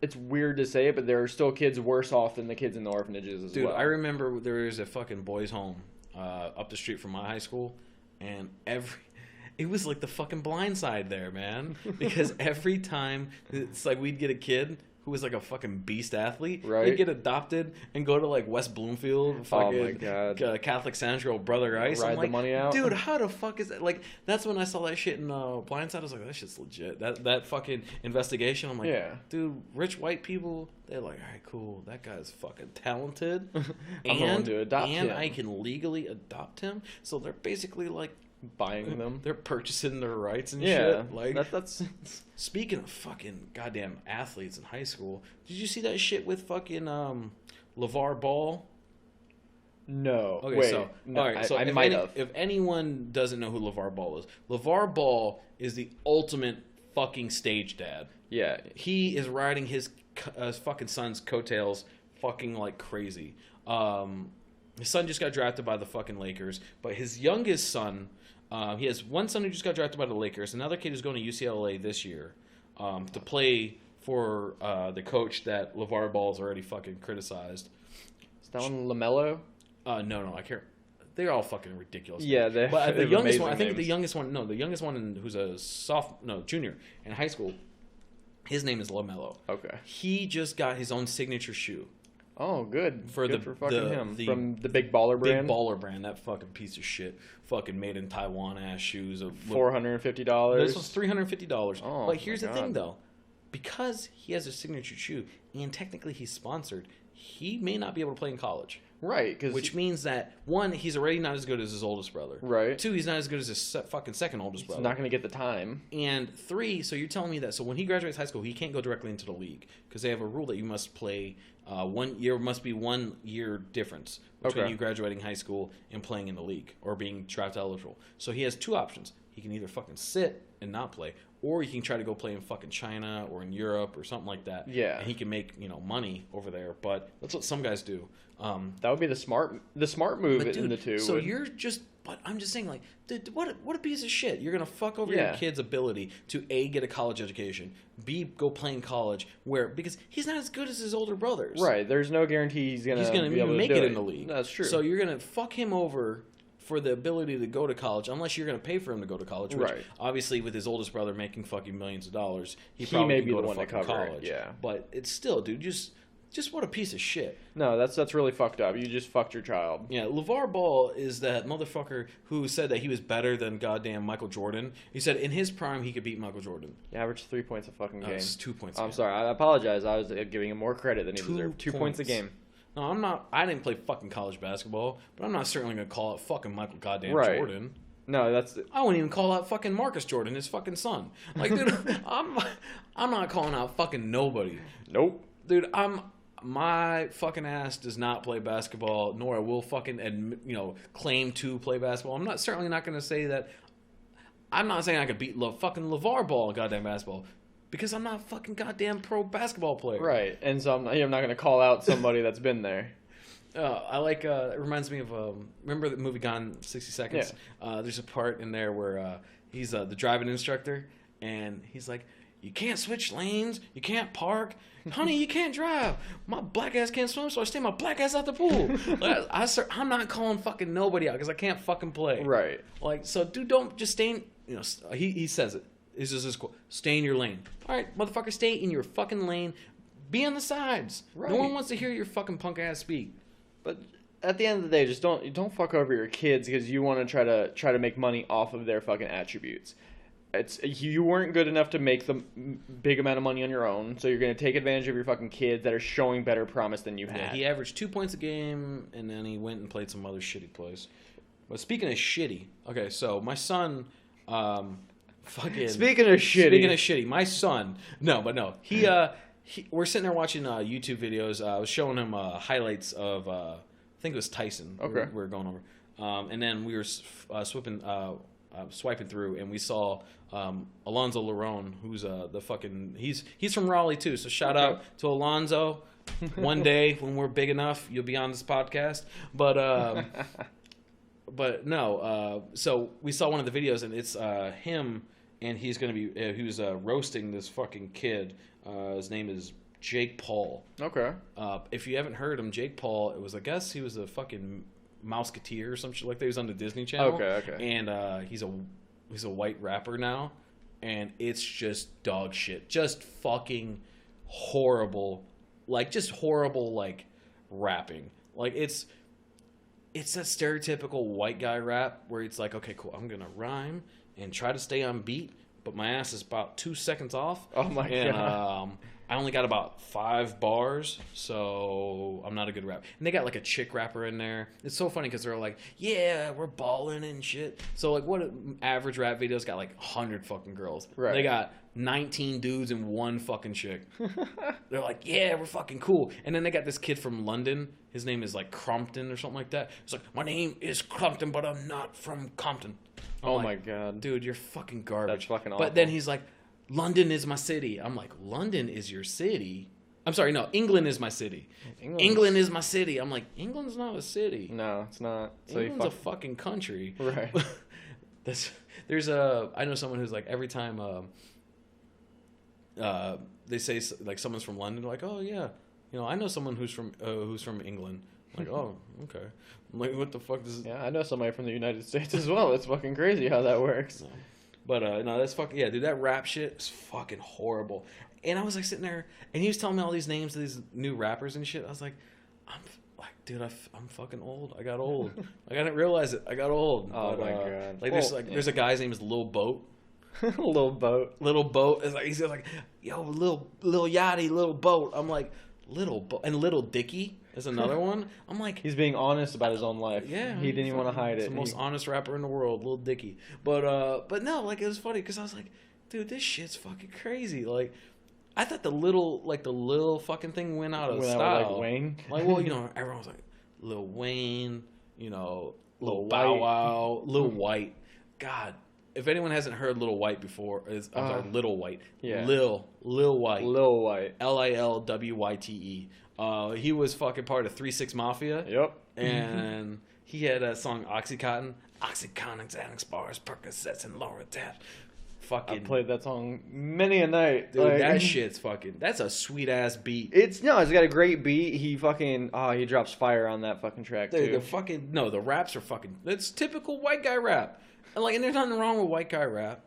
[SPEAKER 2] it's weird to say it, but there are still kids worse off than the kids in the orphanages as well.
[SPEAKER 1] Dude, I remember there was a fucking boys' home up the street from my high school, and it was like the fucking Blind Side there, man. Because every time it's like we'd get a kid who was like a fucking beast athlete,
[SPEAKER 2] right?
[SPEAKER 1] He'd get adopted and go to like West Bloomfield, fucking
[SPEAKER 2] oh my God.
[SPEAKER 1] Catholic Central, Brother Ice.
[SPEAKER 2] Ride the money out,
[SPEAKER 1] dude. How the fuck is that? Like, that's when I saw that shit in Blindside. I was like, that shit's legit. That fucking investigation. I'm like,
[SPEAKER 2] yeah,
[SPEAKER 1] dude. Rich white people, they're like, all right, cool. That guy's fucking talented,
[SPEAKER 2] I'm going to adopt him.
[SPEAKER 1] I can legally adopt him. So they're basically like.
[SPEAKER 2] Buying them,
[SPEAKER 1] they're purchasing their rights and shit. Like
[SPEAKER 2] that's.
[SPEAKER 1] Speaking of fucking goddamn athletes in high school, did you see that shit with fucking LeVar Ball?
[SPEAKER 2] No.
[SPEAKER 1] Okay,
[SPEAKER 2] wait.
[SPEAKER 1] So
[SPEAKER 2] no,
[SPEAKER 1] all right. So
[SPEAKER 2] I might have.
[SPEAKER 1] If anyone doesn't know who LeVar Ball is, LeVar Ball is the ultimate fucking stage dad.
[SPEAKER 2] Yeah.
[SPEAKER 1] He is riding his fucking son's coattails, fucking like crazy. His son just got drafted by the fucking Lakers, but his youngest son He has one son who just got drafted by the Lakers. Another kid who's going to UCLA this year to play for the coach that LeVar Ball's already fucking criticized.
[SPEAKER 2] Is that one LaMelo?
[SPEAKER 1] No, I can't. They're all fucking ridiculous.
[SPEAKER 2] Yeah,
[SPEAKER 1] but the
[SPEAKER 2] have
[SPEAKER 1] youngest
[SPEAKER 2] amazing
[SPEAKER 1] one, I think
[SPEAKER 2] names.
[SPEAKER 1] the youngest one who's a junior in high school, his name is LaMelo.
[SPEAKER 2] Okay.
[SPEAKER 1] He just got his own signature shoe.
[SPEAKER 2] Oh, good.
[SPEAKER 1] For
[SPEAKER 2] good
[SPEAKER 1] the-
[SPEAKER 2] for fucking
[SPEAKER 1] the-
[SPEAKER 2] him.
[SPEAKER 1] the
[SPEAKER 2] From the Big Baller brand.
[SPEAKER 1] Big Baller brand, that fucking piece of shit. Fucking made in Taiwan ass shoes.
[SPEAKER 2] $450.
[SPEAKER 1] This was $350.
[SPEAKER 2] Oh,
[SPEAKER 1] but here's
[SPEAKER 2] my
[SPEAKER 1] the thing,
[SPEAKER 2] God.
[SPEAKER 1] though. Because he has a signature shoe, and technically he's sponsored, he may not be able to play in college.
[SPEAKER 2] Right, because
[SPEAKER 1] Which means that, one, he's already not as good as his oldest brother.
[SPEAKER 2] Right.
[SPEAKER 1] Two, he's not as good as his fucking second oldest
[SPEAKER 2] he's
[SPEAKER 1] brother.
[SPEAKER 2] not going to get the time.
[SPEAKER 1] And three, so you're telling me that, so when he graduates high school, he can't go directly into the league because they have a rule that you must play 1 year, must be 1 year difference between
[SPEAKER 2] Okay.
[SPEAKER 1] you graduating high school and playing in the league or being draft eligible. So he has two options. He can either fucking sit and not play, or he can try to go play in fucking China or in Europe or something like that.
[SPEAKER 2] Yeah.
[SPEAKER 1] And he can make, money over there. But that's what some guys do.
[SPEAKER 2] That would be the smart move
[SPEAKER 1] But
[SPEAKER 2] in the
[SPEAKER 1] dude,
[SPEAKER 2] two.
[SPEAKER 1] so
[SPEAKER 2] would-
[SPEAKER 1] you're just, but I'm just saying, like, dude, what a piece of shit. You're gonna fuck over your
[SPEAKER 2] Yeah.
[SPEAKER 1] kid's ability to A, get a college education, B, go play in college, because he's not as good as his older brothers.
[SPEAKER 2] Right, there's no guarantee he's gonna
[SPEAKER 1] He's gonna
[SPEAKER 2] be able to
[SPEAKER 1] make
[SPEAKER 2] do
[SPEAKER 1] it in the league.
[SPEAKER 2] That's true.
[SPEAKER 1] So you're gonna fuck him over for the ability to go to college, unless you're gonna pay for him to go to college. Which,
[SPEAKER 2] Right.
[SPEAKER 1] obviously, with his oldest brother making fucking millions of dollars, he
[SPEAKER 2] He
[SPEAKER 1] probably
[SPEAKER 2] may
[SPEAKER 1] can
[SPEAKER 2] be
[SPEAKER 1] go
[SPEAKER 2] the one to
[SPEAKER 1] fucking
[SPEAKER 2] cover it,
[SPEAKER 1] college.
[SPEAKER 2] yeah.
[SPEAKER 1] But it's still, dude, just what a piece of shit.
[SPEAKER 2] No, that's really fucked up. You just fucked your child.
[SPEAKER 1] Yeah, LeVar Ball is that motherfucker who said that he was better than goddamn Michael Jordan. He said in his prime he could beat Michael Jordan.
[SPEAKER 2] He averaged 3 points a fucking game.
[SPEAKER 1] It's 2 points. a
[SPEAKER 2] I'm
[SPEAKER 1] game.
[SPEAKER 2] sorry. I apologize. I was giving him more credit than he
[SPEAKER 1] 2
[SPEAKER 2] deserved. 2 points a
[SPEAKER 1] points.
[SPEAKER 2] game.
[SPEAKER 1] No, I'm not. I didn't play fucking college basketball, but I'm not certainly gonna call it fucking Michael goddamn
[SPEAKER 2] Right.
[SPEAKER 1] Jordan.
[SPEAKER 2] No, that's
[SPEAKER 1] I wouldn't even call out fucking Marcus Jordan, his fucking son. Like, dude, I'm not calling out fucking nobody,
[SPEAKER 2] nope.
[SPEAKER 1] dude. My fucking ass does not play basketball, nor I will fucking claim to play basketball. I'm certainly not gonna say that. I'm not saying I could beat fucking LeVar Ball in goddamn basketball because I'm not a fucking goddamn pro basketball player.
[SPEAKER 2] Right, and so I'm not going to call out somebody that's been there.
[SPEAKER 1] I like. It reminds me of remember the movie Gone in 60 Seconds. There's a part in there where he's the driving instructor, and he's like, "You can't switch lanes. You can't park, honey. You can't drive. My black ass can't swim, so I stay my black ass out the pool." Like, I'm not calling fucking nobody out because I can't fucking play.
[SPEAKER 2] Right.
[SPEAKER 1] Like, so dude, don't just stay in. He says it. This is his quote. Stay in your lane. All right, motherfucker, stay in your fucking lane. Be on the sides.
[SPEAKER 2] Right.
[SPEAKER 1] No one wants to hear your fucking punk ass speak.
[SPEAKER 2] But at the end of the day, just don't fuck over your kids because you want to try to make money off of their fucking attributes. You weren't good enough to make the big amount of money on your own, so you're going to take advantage of your fucking kids that are showing better promise than you had.
[SPEAKER 1] Yeah, he averaged 2 points a game, and then he went and played some other shitty plays. But speaking of shitty, okay, so my son,
[SPEAKER 2] Speaking of shitty,
[SPEAKER 1] my son, we're sitting there watching YouTube videos. I was showing him highlights of, I think it was Tyson.
[SPEAKER 2] Okay.
[SPEAKER 1] We were going over, and then we were swiping through, and we saw Alonzo Larone, who's he's from Raleigh too. So shout out to Alonzo. One day when we're big enough, you'll be on this podcast. But no. So we saw one of the videos, and it's him, and he's gonna be he was roasting this fucking kid. His name is Jake Paul.
[SPEAKER 2] Okay.
[SPEAKER 1] If you haven't heard him, Jake Paul, I guess he was a fucking Mouseketeer or some shit like that. He was on the Disney Channel.
[SPEAKER 2] Okay.
[SPEAKER 1] And he's a white rapper now, and it's just dog shit. Just fucking horrible. Just horrible rapping. It's that stereotypical white guy rap where it's like, okay, cool, I'm gonna rhyme and try to stay on beat, but my ass is about 2 seconds off.
[SPEAKER 2] Oh my God.
[SPEAKER 1] I only got about 5 bars, so I'm not a good rapper. And they got a chick rapper in there. It's so funny because they're like, yeah, we're balling and shit. So what average rap video's got 100 fucking girls.
[SPEAKER 2] Right.
[SPEAKER 1] They got 19 dudes and 1 fucking chick. They're like, yeah, we're fucking cool. And then they got this kid from London. His name is Crompton or something like that. He's like, my name is Crompton, but I'm not from Compton.
[SPEAKER 2] Oh my God.
[SPEAKER 1] Dude, you're fucking garbage.
[SPEAKER 2] That's fucking awful.
[SPEAKER 1] But then he's like, London is my city. I'm like, London is your city? I'm sorry, no, England is my city. England is my city. I'm like, England's not a city.
[SPEAKER 2] No, it's not. So
[SPEAKER 1] England's a fucking country.
[SPEAKER 2] Right.
[SPEAKER 1] There's I know someone who's like every time they say like someone's from London, they're like, oh yeah, I know someone who's from England. I'm like, oh, okay. I'm like, what the fuck does?
[SPEAKER 2] Yeah, I know somebody from the United States as well. It's fucking crazy how that works.
[SPEAKER 1] No. But no, that's fucking yeah, dude. That rap shit is fucking horrible. And I was like sitting there, and he was telling me all these names of these new rappers and shit. I was like, dude, I'm fucking old. I got old. I didn't realize it. I got old.
[SPEAKER 2] Oh my god.
[SPEAKER 1] Like there's a guy's name is Lil Boat.
[SPEAKER 2] Little boat.
[SPEAKER 1] Little Boat is like he's like, yo, Lil Yachty, Little Boat. I'm like, Little Boat, and Little Dicky is another one. I'm like,
[SPEAKER 2] he's being honest about his own life.
[SPEAKER 1] Yeah,
[SPEAKER 2] he didn't even want to hide it.
[SPEAKER 1] He's the most honest rapper in the world, Lil Dicky. But no, like it was funny because I was like, dude, this shit's fucking crazy. Like, I thought the little fucking thing went out of style.
[SPEAKER 2] Like Wayne.
[SPEAKER 1] Like, well, everyone was like, Lil Wayne, Lil
[SPEAKER 2] Lil
[SPEAKER 1] Bow
[SPEAKER 2] White.
[SPEAKER 1] Wow, Lil White. God, if anyone hasn't heard Lil White before, I'm sorry, Little White.
[SPEAKER 2] Yeah.
[SPEAKER 1] Lil White.
[SPEAKER 2] Lil White.
[SPEAKER 1] Lilwyte. He was fucking part of 3 6 Mafia.
[SPEAKER 2] Yep.
[SPEAKER 1] And he had a song Oxycontin, Xanax bars, Percocets, and Loratat.
[SPEAKER 2] I
[SPEAKER 1] Fucking
[SPEAKER 2] played that song many a night.
[SPEAKER 1] dude, that shit's fucking. That's a sweet ass beat.
[SPEAKER 2] It's got a great beat. He fucking he drops fire on that fucking track
[SPEAKER 1] Dude,
[SPEAKER 2] too.
[SPEAKER 1] the raps are fucking. That's typical white guy rap. And there's nothing wrong with white guy rap.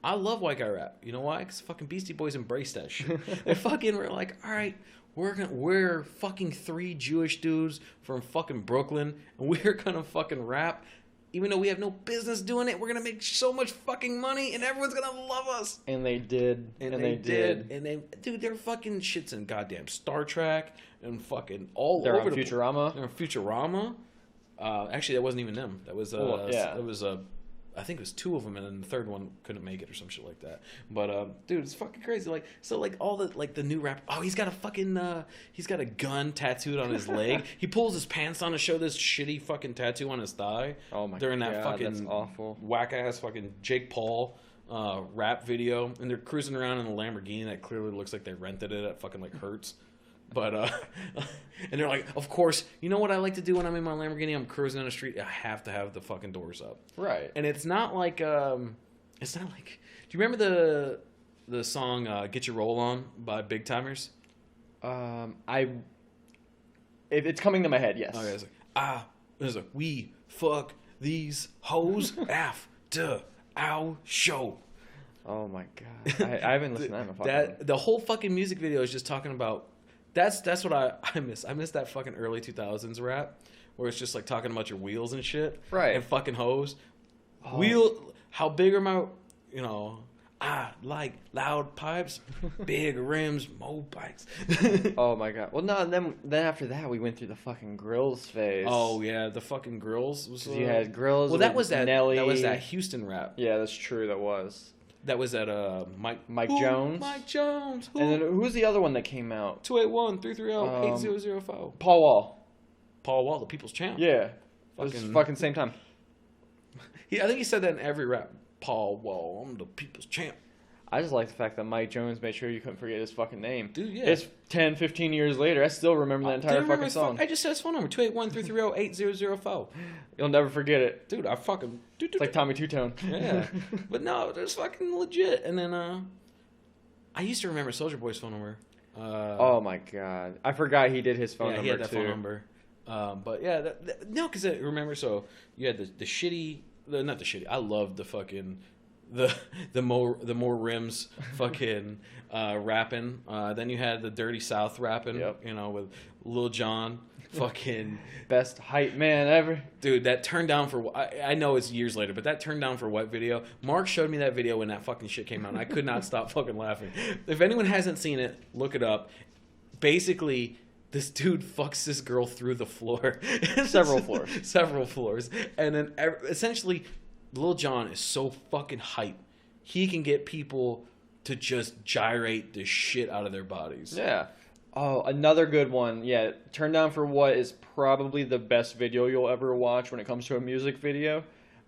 [SPEAKER 1] I love white guy rap. You know why? Because fucking Beastie Boys embraced that shit. They fucking were like, all right, we're fucking 3 Jewish dudes from fucking Brooklyn, and we're gonna fucking rap. Even though we have no business doing it, we're gonna make so much fucking money, and everyone's gonna love us.
[SPEAKER 2] And they did.
[SPEAKER 1] And they did. And dude, they're fucking shits in goddamn Star Trek and fucking all
[SPEAKER 2] They're
[SPEAKER 1] over
[SPEAKER 2] on Futurama.
[SPEAKER 1] They're on Futurama. Actually, that wasn't even them. That was
[SPEAKER 2] yeah.
[SPEAKER 1] It was I think it was 2 of them, and then the third one couldn't make it or some shit like that. But dude, it's fucking crazy. Like, so like all the new rap. Oh, he's got a fucking he's got a gun tattooed on his leg. He pulls his pants on to show this shitty fucking tattoo on his thigh.
[SPEAKER 2] Oh my god,
[SPEAKER 1] during that fucking
[SPEAKER 2] that's awful,
[SPEAKER 1] whack ass fucking Jake Paul rap video, and they're cruising around in a Lamborghini that clearly looks like they rented it at fucking like Hertz. But and they're like, of course, you know what I like to do when I'm in my Lamborghini? I'm cruising on the street. I have to have the fucking doors up.
[SPEAKER 2] right?
[SPEAKER 1] And it's not like Do you remember the song "Get Your Roll On" by Big Timers?
[SPEAKER 2] If it's coming to my head, yes.
[SPEAKER 1] Okay, it's like we fuck these hoes after our show.
[SPEAKER 2] Oh my god, I haven't listened to that.
[SPEAKER 1] The whole fucking music video is just talking about. That's what I miss. I miss that fucking early 2000s rap where it's just like talking about your wheels and shit,
[SPEAKER 2] right?
[SPEAKER 1] And fucking hoes.
[SPEAKER 2] Oh.
[SPEAKER 1] How big are my? I like loud pipes, big rims, mo bikes.
[SPEAKER 2] Oh my god. Well, no, and then after that we went through the fucking grills phase.
[SPEAKER 1] Oh yeah, the fucking grills.
[SPEAKER 2] You had grills.
[SPEAKER 1] Well, that was that.
[SPEAKER 2] Nelly.
[SPEAKER 1] That was that Houston rap.
[SPEAKER 2] Yeah, that's true. That was.
[SPEAKER 1] That was at Mike
[SPEAKER 2] Jones.
[SPEAKER 1] Mike Jones.
[SPEAKER 2] And then who's the other one that came out?
[SPEAKER 1] 281-330-8005.
[SPEAKER 2] Paul Wall.
[SPEAKER 1] Paul Wall, the People's Champ.
[SPEAKER 2] Yeah. Fucking same time.
[SPEAKER 1] I think he said that in every rap. Paul Wall, I'm the People's Champ.
[SPEAKER 2] I just like the fact that Mike Jones made sure you couldn't forget his fucking name.
[SPEAKER 1] Dude, yeah.
[SPEAKER 2] It's 10, 15 years later. I still remember that entire fucking song.
[SPEAKER 1] I just said his phone number, 281-330-8005.
[SPEAKER 2] You'll never forget it.
[SPEAKER 1] Dude, I fucking...
[SPEAKER 2] It's like Tommy Two-Tone.
[SPEAKER 1] Yeah. But no, it's fucking legit. And then, I used to remember Soulja Boy's phone number.
[SPEAKER 2] Oh my god. I forgot he did his phone number,
[SPEAKER 1] he had that
[SPEAKER 2] too.
[SPEAKER 1] phone number. But yeah, no, because remember, so you had the shitty... Not the shitty. I loved the fucking... The more rims fucking rapping. Then you had the Dirty South rapping,
[SPEAKER 2] yep.
[SPEAKER 1] With Lil Jon, fucking
[SPEAKER 2] best hype man ever.
[SPEAKER 1] Dude, that turned down for I know it's years later, but that turned down for what video? Mark showed me that video when that fucking shit came out, and I could not stop fucking laughing. If anyone hasn't seen it, look it up. Basically, this dude fucks this girl through the floor. Several floors. And then essentially Lil Jon is so fucking hype. He can get people to just gyrate the shit out of their bodies.
[SPEAKER 2] Yeah. Oh, another good one. Yeah, turn down for what is probably the best video you'll ever watch when it comes to a music video.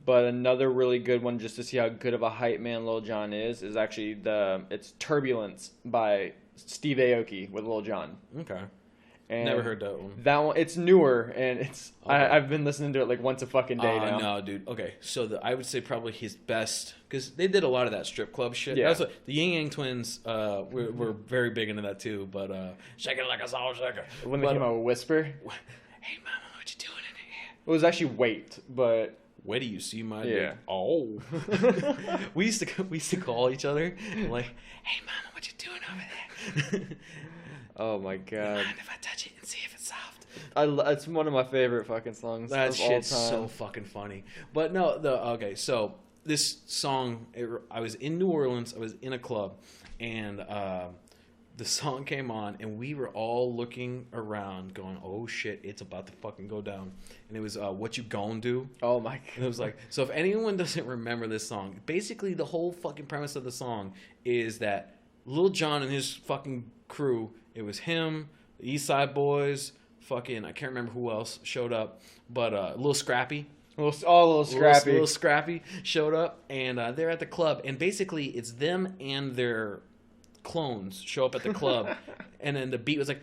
[SPEAKER 2] But another really good one, just to see how good of a hype man Lil Jon is actually it's Turbulence by Steve Aoki with Lil Jon.
[SPEAKER 1] Okay.
[SPEAKER 2] And
[SPEAKER 1] Never heard that one.
[SPEAKER 2] That one, it's newer, and it's
[SPEAKER 1] Okay.
[SPEAKER 2] I've been listening to it like once a fucking day now.
[SPEAKER 1] No, dude. Okay, so I would say probably his best, because they did a lot of that strip club shit.
[SPEAKER 2] Yeah.
[SPEAKER 1] That's what, the Yin Yang Twins were very big into that too. But shake it like a soul shaker.
[SPEAKER 2] When they came out with Whisper,
[SPEAKER 1] Hey mama, what you doing in here?
[SPEAKER 2] it was actually Wait, but
[SPEAKER 1] Where do you see my
[SPEAKER 2] Yeah.
[SPEAKER 1] dick? Oh. we used to call each other like, hey mama, what you doing over there?
[SPEAKER 2] oh my god,
[SPEAKER 1] Mind if I touch it and see if it's soft?
[SPEAKER 2] it's one of my favorite fucking songs
[SPEAKER 1] That
[SPEAKER 2] of
[SPEAKER 1] shit's
[SPEAKER 2] all time.
[SPEAKER 1] so fucking funny. But no, okay, so this song, I was in New Orleans, I was in a club, and the song came on, and we were all looking around going, oh shit, it's about to fucking go down. And it was What You Gon' Do?
[SPEAKER 2] Oh my
[SPEAKER 1] And it
[SPEAKER 2] god,
[SPEAKER 1] was like, so if anyone doesn't remember this song, basically the whole fucking premise of the song is that Lil Jon and his fucking crew, it was him, the East Side Boys, fucking, I can't remember who else showed up, but Lil Scrappy.
[SPEAKER 2] little Scrappy.
[SPEAKER 1] Lil Scrappy showed up, and they're at the club, and basically it's them and their clones show up at the club, and then the beat was like,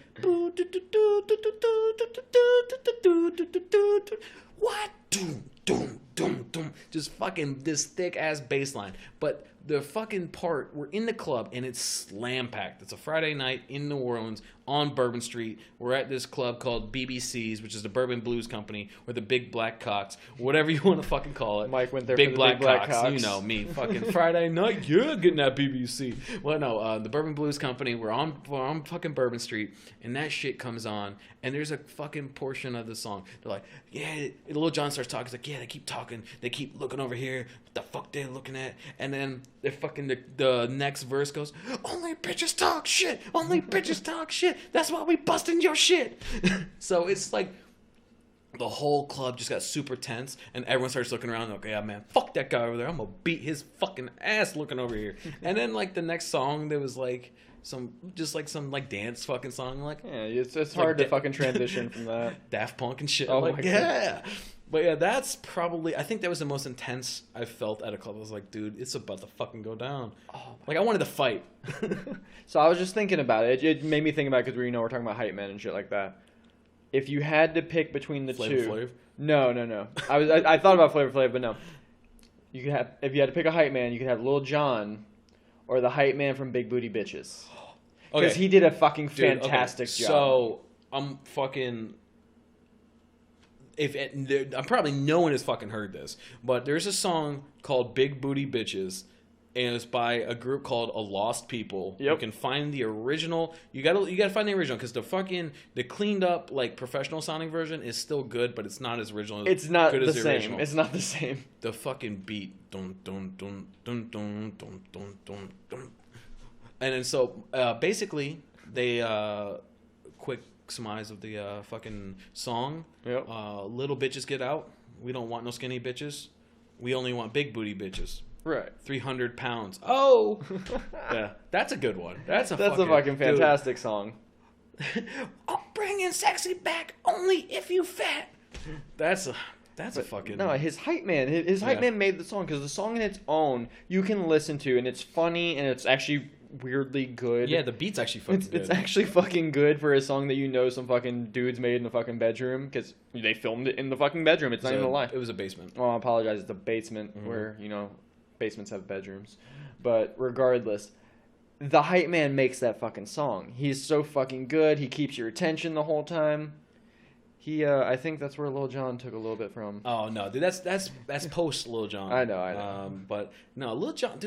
[SPEAKER 1] what? Doom, doom, doom, doom. Just fucking this thick ass bass line. But the fucking part, we're in the club and it's slam packed. It's a Friday night in New Orleans on Bourbon Street. We're at this club called BBC's, which is the Bourbon Blues Company, or the Big Black Cocks, whatever you want to fucking call it.
[SPEAKER 2] Mike went there
[SPEAKER 1] Big
[SPEAKER 2] for the
[SPEAKER 1] Black
[SPEAKER 2] Big Black
[SPEAKER 1] Cocks. You
[SPEAKER 2] Cocks.
[SPEAKER 1] know me. Fucking Friday night, yeah, getting that BBC. Well, no, the Bourbon Blues Company. We're on fucking Bourbon Street, and that shit comes on, and there's a fucking portion of the song. They're like, yeah, Lil Jon starts talking. He's like, yeah, they keep talking. They keep looking over here. What the fuck they looking at? And then they're fucking the next verse goes, only bitches talk shit. Only bitches talk shit. That's why we busting your shit. So it's like the whole club just got super tense, and everyone starts looking around like, yeah, man, fuck that guy over there. I'm gonna beat his fucking ass looking over here. And then like the next song, there was like some dance fucking song, like
[SPEAKER 2] Yeah, it's hard to
[SPEAKER 1] da-
[SPEAKER 2] fucking transition from that.
[SPEAKER 1] Daft Punk and shit.
[SPEAKER 2] Oh
[SPEAKER 1] I'm like,
[SPEAKER 2] my God.
[SPEAKER 1] yeah. But yeah, that's probably, I think that was the most intense I felt at a club. I was like, dude, it's about to fucking go down. Like, I wanted to fight.
[SPEAKER 2] So I was just thinking about it. It made me think about it because we're talking about hype men and shit like that. If you had to pick between the
[SPEAKER 1] Flavor
[SPEAKER 2] two,
[SPEAKER 1] Flav?
[SPEAKER 2] no. I thought about Flavor Flav, but no. You could have, if you had to pick a hype man, you could have Lil Jon or the hype man from Big Booty Bitches. Because he did a fucking
[SPEAKER 1] Dude,
[SPEAKER 2] fantastic job.
[SPEAKER 1] So, I'm fucking... I'm probably no one has fucking heard this, but there's a song called Big Booty Bitches, and it's by a group called A Lost People.
[SPEAKER 2] Yep.
[SPEAKER 1] You can find the original. You gotta find the original, because the cleaned up, like, professional sounding version is still good, but it's not as original.
[SPEAKER 2] It's not
[SPEAKER 1] good
[SPEAKER 2] the
[SPEAKER 1] as the
[SPEAKER 2] same.
[SPEAKER 1] original.
[SPEAKER 2] It's not the same.
[SPEAKER 1] The fucking beat, dun dun dun dun dun dun dun dun dun. And then so basically they quick surmise of the fucking song.
[SPEAKER 2] Yep.
[SPEAKER 1] Little bitches get out. We don't want no skinny bitches. We only want big booty bitches.
[SPEAKER 2] Right.
[SPEAKER 1] 300 pounds. Oh, yeah, that's a good one. That's a
[SPEAKER 2] fucking fantastic song.
[SPEAKER 1] I'm bringing sexy back only if you fat. That's a fucking
[SPEAKER 2] No, his hype man. His hype man made the song because the song in its own you can listen to, and it's funny and it's actually weirdly good.
[SPEAKER 1] Yeah, the beat's actually fucking good.
[SPEAKER 2] It's actually fucking good for a song that you know some fucking dudes made in the fucking bedroom because they filmed it in the fucking bedroom. It's not even a lie.
[SPEAKER 1] It was a basement.
[SPEAKER 2] Oh, I apologize. It's a basement where, basements have bedrooms. But regardless, the hype man makes that fucking song. He's so fucking good. He keeps your attention the whole time. I think that's where Lil Jon took a little bit from.
[SPEAKER 1] Oh no, dude, that's post Lil Jon.
[SPEAKER 2] I know.
[SPEAKER 1] But no, Lil Jon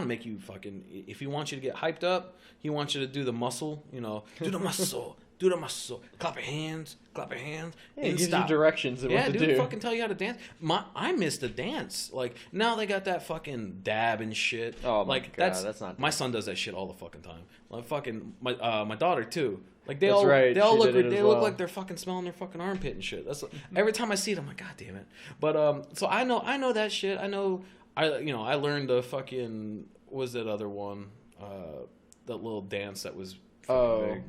[SPEAKER 1] make you fucking. If he wants you to get hyped up, he wants you to do the muscle. Do the muscle. Do the muscle. Clap your hands. Clap your hands.
[SPEAKER 2] Yeah, he
[SPEAKER 1] and
[SPEAKER 2] gives
[SPEAKER 1] stop.
[SPEAKER 2] you directions of what to
[SPEAKER 1] dude,
[SPEAKER 2] do.
[SPEAKER 1] fucking tell you how to dance. I missed the dance. Like now they got that fucking dab and shit.
[SPEAKER 2] Oh my
[SPEAKER 1] like,
[SPEAKER 2] God, that's not.
[SPEAKER 1] My son does that shit all the fucking time. Like fucking my daughter too. Like they
[SPEAKER 2] That's
[SPEAKER 1] all
[SPEAKER 2] right,
[SPEAKER 1] they all
[SPEAKER 2] she
[SPEAKER 1] look
[SPEAKER 2] did it
[SPEAKER 1] they
[SPEAKER 2] as
[SPEAKER 1] look
[SPEAKER 2] well.
[SPEAKER 1] like they're fucking smelling their fucking armpit and shit. That's every time I see it, I'm like, God damn it. But so I know that shit. I learned the fucking was that other one, that little dance that was fucking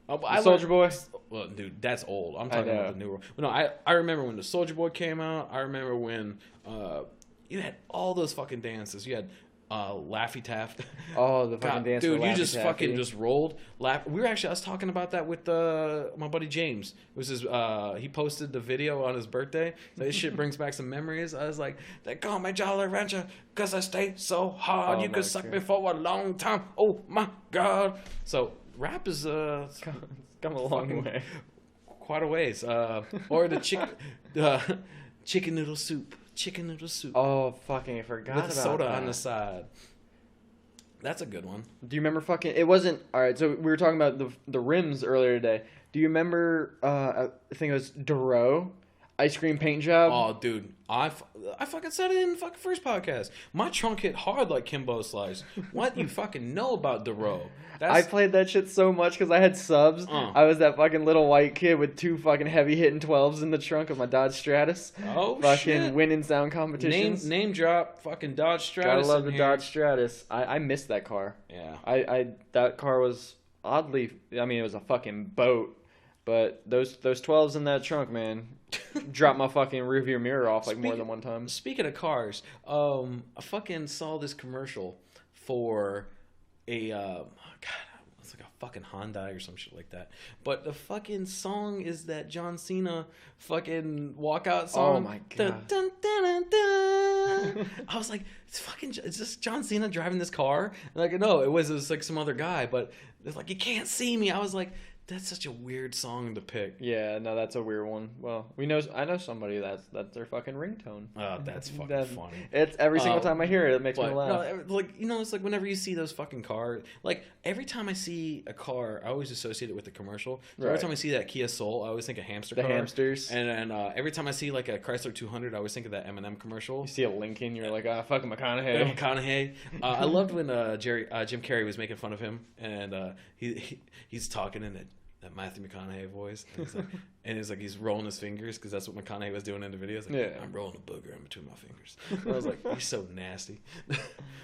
[SPEAKER 1] big.
[SPEAKER 2] Soldier Boy.
[SPEAKER 1] Well, dude, that's old. I'm talking about the new one. But no, I remember when the Soldier Boy came out. I remember when you had all those fucking dances. You had Laffy Taft.
[SPEAKER 2] Oh, the fucking dance for
[SPEAKER 1] dude, you
[SPEAKER 2] Laffy
[SPEAKER 1] just
[SPEAKER 2] Taffy.
[SPEAKER 1] fucking just rolled. I was talking about that with my buddy James. It was his. He posted the video on his birthday. So this shit brings back some memories. I was like, they call me Jolly Rancher because I stay so hard.
[SPEAKER 2] Oh
[SPEAKER 1] You
[SPEAKER 2] my
[SPEAKER 1] could suck
[SPEAKER 2] God.
[SPEAKER 1] me for a long time. Oh my God. So rap is
[SPEAKER 2] It's come a long
[SPEAKER 1] fucking-
[SPEAKER 2] way.
[SPEAKER 1] quite a ways. Or the chicken noodle soup. Chicken noodle soup.
[SPEAKER 2] Oh, fucking, I forgot
[SPEAKER 1] with
[SPEAKER 2] about
[SPEAKER 1] soda
[SPEAKER 2] that.
[SPEAKER 1] on the side. That's a good one.
[SPEAKER 2] Do you remember fucking? It wasn't. All right, so we were talking about the rims earlier today. Do you remember? I think it was Duro, ice cream paint job.
[SPEAKER 1] Oh, dude, I fucking said it in the fucking first podcast. My trunk hit hard like Kimbo Slice. What you fucking know about Duro?
[SPEAKER 2] I played that shit so much because I had subs. I was that fucking little white kid with 2 fucking heavy hitting 12s in the trunk of my Dodge Stratus.
[SPEAKER 1] Oh,
[SPEAKER 2] fucking
[SPEAKER 1] shit.
[SPEAKER 2] winning sound competitions.
[SPEAKER 1] Name drop fucking Dodge Stratus.
[SPEAKER 2] Gotta love
[SPEAKER 1] in
[SPEAKER 2] the
[SPEAKER 1] here.
[SPEAKER 2] Dodge Stratus. I missed that car.
[SPEAKER 1] Yeah.
[SPEAKER 2] I that car was oddly. I mean, it was a fucking boat, but those 12s in that trunk, man, dropped my fucking rearview mirror off like more than one time.
[SPEAKER 1] Speaking of cars, I fucking saw this commercial for a God, it's like a fucking Hyundai or some shit like that. But the fucking song is that John Cena fucking walkout song.
[SPEAKER 2] Oh my God.
[SPEAKER 1] Dun, dun, dun, dun, dun. I was like, it's just John Cena driving this car. Like, no, it was like some other guy, but it's like, you can't see me. I was like, that's such a weird song to pick.
[SPEAKER 2] Yeah, no, that's a weird one. Well, I know somebody that's their fucking ringtone.
[SPEAKER 1] Oh, that's fucking funny.
[SPEAKER 2] It's every single time I hear it, it makes me
[SPEAKER 1] But,
[SPEAKER 2] laugh.
[SPEAKER 1] no, like, you know, it's like whenever you see those fucking cars, like every time I see a car, I always associate it with the commercial. So every
[SPEAKER 2] Right.
[SPEAKER 1] time I see that Kia Soul, I always think of hamster
[SPEAKER 2] The
[SPEAKER 1] car.
[SPEAKER 2] hamsters.
[SPEAKER 1] And then every time I see like a Chrysler 200, I always think of that Eminem commercial.
[SPEAKER 2] You see a Lincoln, you're like, ah, fucking McConaughey.
[SPEAKER 1] McConaughey. I loved when Jim Carrey was making fun of him, and he's talking in that Matthew McConaughey voice, and it's like he's rolling his fingers because that's what McConaughey was doing in the video. It's like,
[SPEAKER 2] Yeah.
[SPEAKER 1] I'm rolling a booger in between my fingers. And I was like, he's so nasty.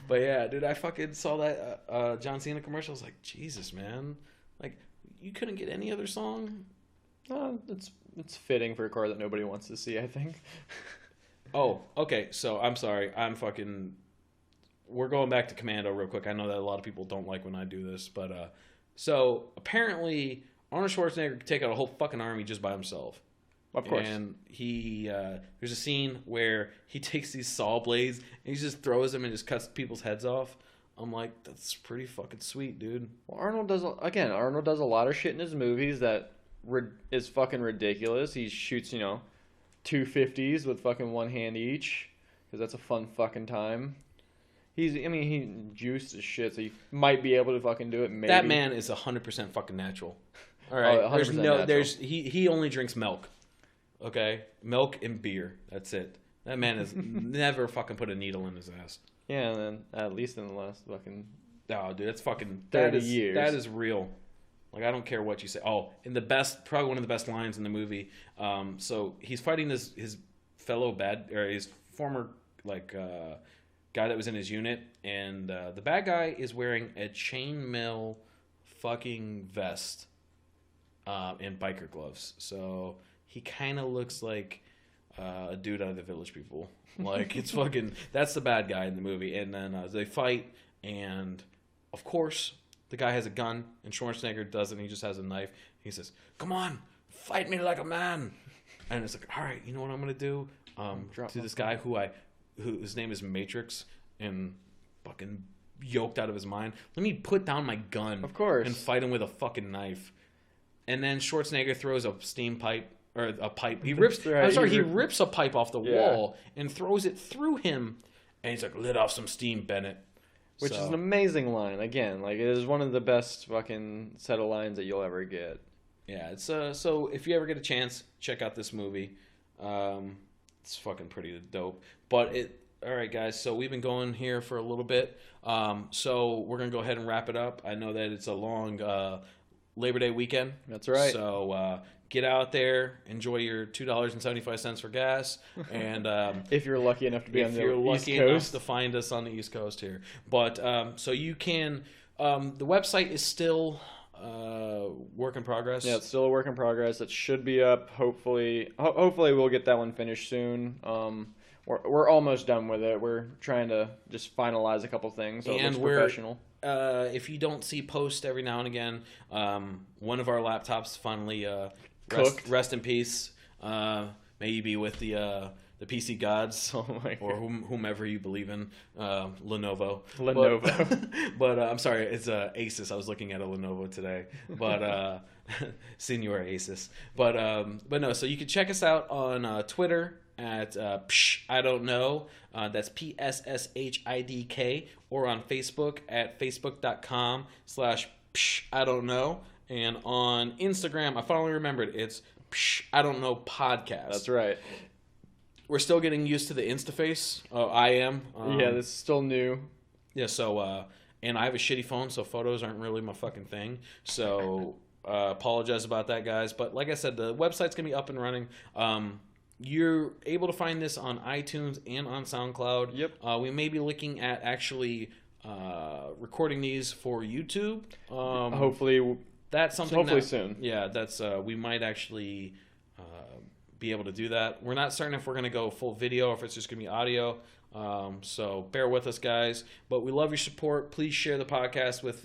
[SPEAKER 1] But yeah, dude, I fucking saw that John Cena commercial. I was like, Jesus, man, like you couldn't get any other song.
[SPEAKER 2] It's fitting for a car that nobody wants to see, I think.
[SPEAKER 1] Oh, okay. So I'm sorry. We're going back to Commando real quick. I know that a lot of people don't like when I do this, but so apparently Arnold Schwarzenegger could take out a whole fucking army just by himself.
[SPEAKER 2] Of course.
[SPEAKER 1] And he there's a scene where he takes these saw blades and he just throws them and just cuts people's heads off. I'm like, that's pretty fucking sweet, dude.
[SPEAKER 2] Well, Arnold does a lot of shit in his movies that is fucking ridiculous. He shoots, 250s with fucking one hand each because that's a fun fucking time. He juiced as shit, so he might be able to fucking do it. Maybe
[SPEAKER 1] That man is 100% fucking natural. All right,
[SPEAKER 2] Oh, 100% natural.
[SPEAKER 1] He only drinks milk. Okay, milk and beer. That's it. That man has never fucking put a needle in his ass.
[SPEAKER 2] Yeah, and then at least in the last fucking
[SPEAKER 1] Oh, dude, that's fucking
[SPEAKER 2] 30 years.
[SPEAKER 1] That is real. Like, I don't care what you say. Oh, and probably one of the best lines in the movie. So he's fighting his fellow his former guy that was in his unit, and the bad guy is wearing a chainmail fucking vest and biker gloves. So he kind of looks like a dude out of the Village People. Like, it's fucking... That's the bad guy in the movie. And then they fight, and of course, the guy has a gun, and Schwarzenegger doesn't. He just has a knife. He says, "Come on, fight me like a man." And it's like, all right, you know what I'm going to do? To this guy whose name is Matrix, and fucking yoked out of his mind. Let me put down my gun.
[SPEAKER 2] Of course.
[SPEAKER 1] And fight him with a fucking knife. And then Schwarzenegger throws a steam pipe, or a pipe. He rips.
[SPEAKER 2] Right,
[SPEAKER 1] he rips a pipe off the
[SPEAKER 2] Yeah.
[SPEAKER 1] wall and throws it through him. And he's like, "Let off some steam, Bennett."
[SPEAKER 2] which is an amazing line. Again, like, it is one of the best fucking set of lines that you'll ever get.
[SPEAKER 1] Yeah, it's so if you ever get a chance, check out this movie. It's fucking pretty dope. But all right, guys. So we've been going here for a little bit. So we're gonna go ahead and wrap it up. I know that it's a long Labor Day weekend.
[SPEAKER 2] That's right.
[SPEAKER 1] So get out there, enjoy your $2.75 for gas, and
[SPEAKER 2] If you're lucky enough to be on
[SPEAKER 1] if
[SPEAKER 2] the
[SPEAKER 1] you're
[SPEAKER 2] East
[SPEAKER 1] lucky enough
[SPEAKER 2] Coast.
[SPEAKER 1] to find us on the East Coast here. But so you can. The website is still work in progress.
[SPEAKER 2] Yeah, it's still a work in progress. It should be up. Hopefully we'll get that one finished soon. we're almost done with it. We're trying to just finalize a couple things, so it looks professional.
[SPEAKER 1] If you don't see posts every now and again, one of our laptops finally rest in peace. May you be with the PC gods, or whomever you believe in. Lenovo. But I'm sorry, it's Asus. I was looking at a Lenovo today, but Senior Asus. But no. So you can check us out on Twitter at Pssh I Don't Know. That's Pssh IDK, or on Facebook at facebook.com/Pssh I Don't Know, and on Instagram, I finally remembered, it's Pssh I Don't Know Podcast.
[SPEAKER 2] That's right.
[SPEAKER 1] We're still getting used to the Instaface. I am.
[SPEAKER 2] Yeah, this is still new.
[SPEAKER 1] Yeah, so, and I have a shitty phone, so photos aren't really my fucking thing. So, apologize about that, guys. But like I said, the website's going to be up and running. You're able to find this on iTunes and on SoundCloud.
[SPEAKER 2] Yep.
[SPEAKER 1] We may be looking at actually recording these for YouTube.
[SPEAKER 2] Hopefully,
[SPEAKER 1] that's something
[SPEAKER 2] soon.
[SPEAKER 1] Yeah, that's we might actually be able to do that. We're not certain if we're going to go full video or if it's just going to be audio. So bear with us, guys. But we love your support. Please share the podcast with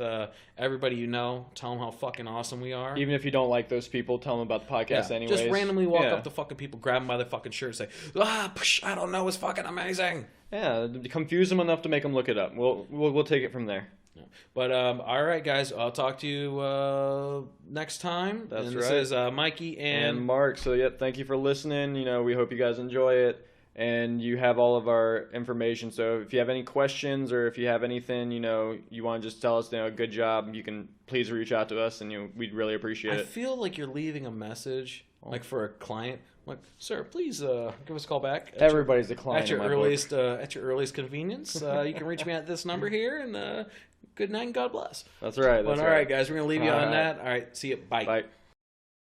[SPEAKER 1] everybody you know. Tell them how fucking awesome we are.
[SPEAKER 2] Even if you don't like those people, tell them about the podcast anyways.
[SPEAKER 1] Just randomly walk up to fucking people, grab them by their fucking shirt, and say, Psh, I don't know, it's fucking amazing.
[SPEAKER 2] Yeah, confuse them enough to make them look it up. We'll take it from there.
[SPEAKER 1] Yeah. But all right, guys, I'll talk to you next time.
[SPEAKER 2] That's right.
[SPEAKER 1] This is Mikey and
[SPEAKER 2] Mark. So yeah, thank you for listening. We hope you guys enjoy it, and you have all of our information. So if you have any questions or if you have anything you want to just tell us, good job, you can please reach out to us, and we'd really appreciate it.
[SPEAKER 1] I feel like you're leaving a message like for a client. Like, sir, please give us a call back.
[SPEAKER 2] Everybody's a client
[SPEAKER 1] at your earliest convenience. You can reach me at this number here, and good night and God bless.
[SPEAKER 2] That's right.
[SPEAKER 1] All right, guys, we're gonna leave you on that. All right, see you. Bye.
[SPEAKER 2] Bye.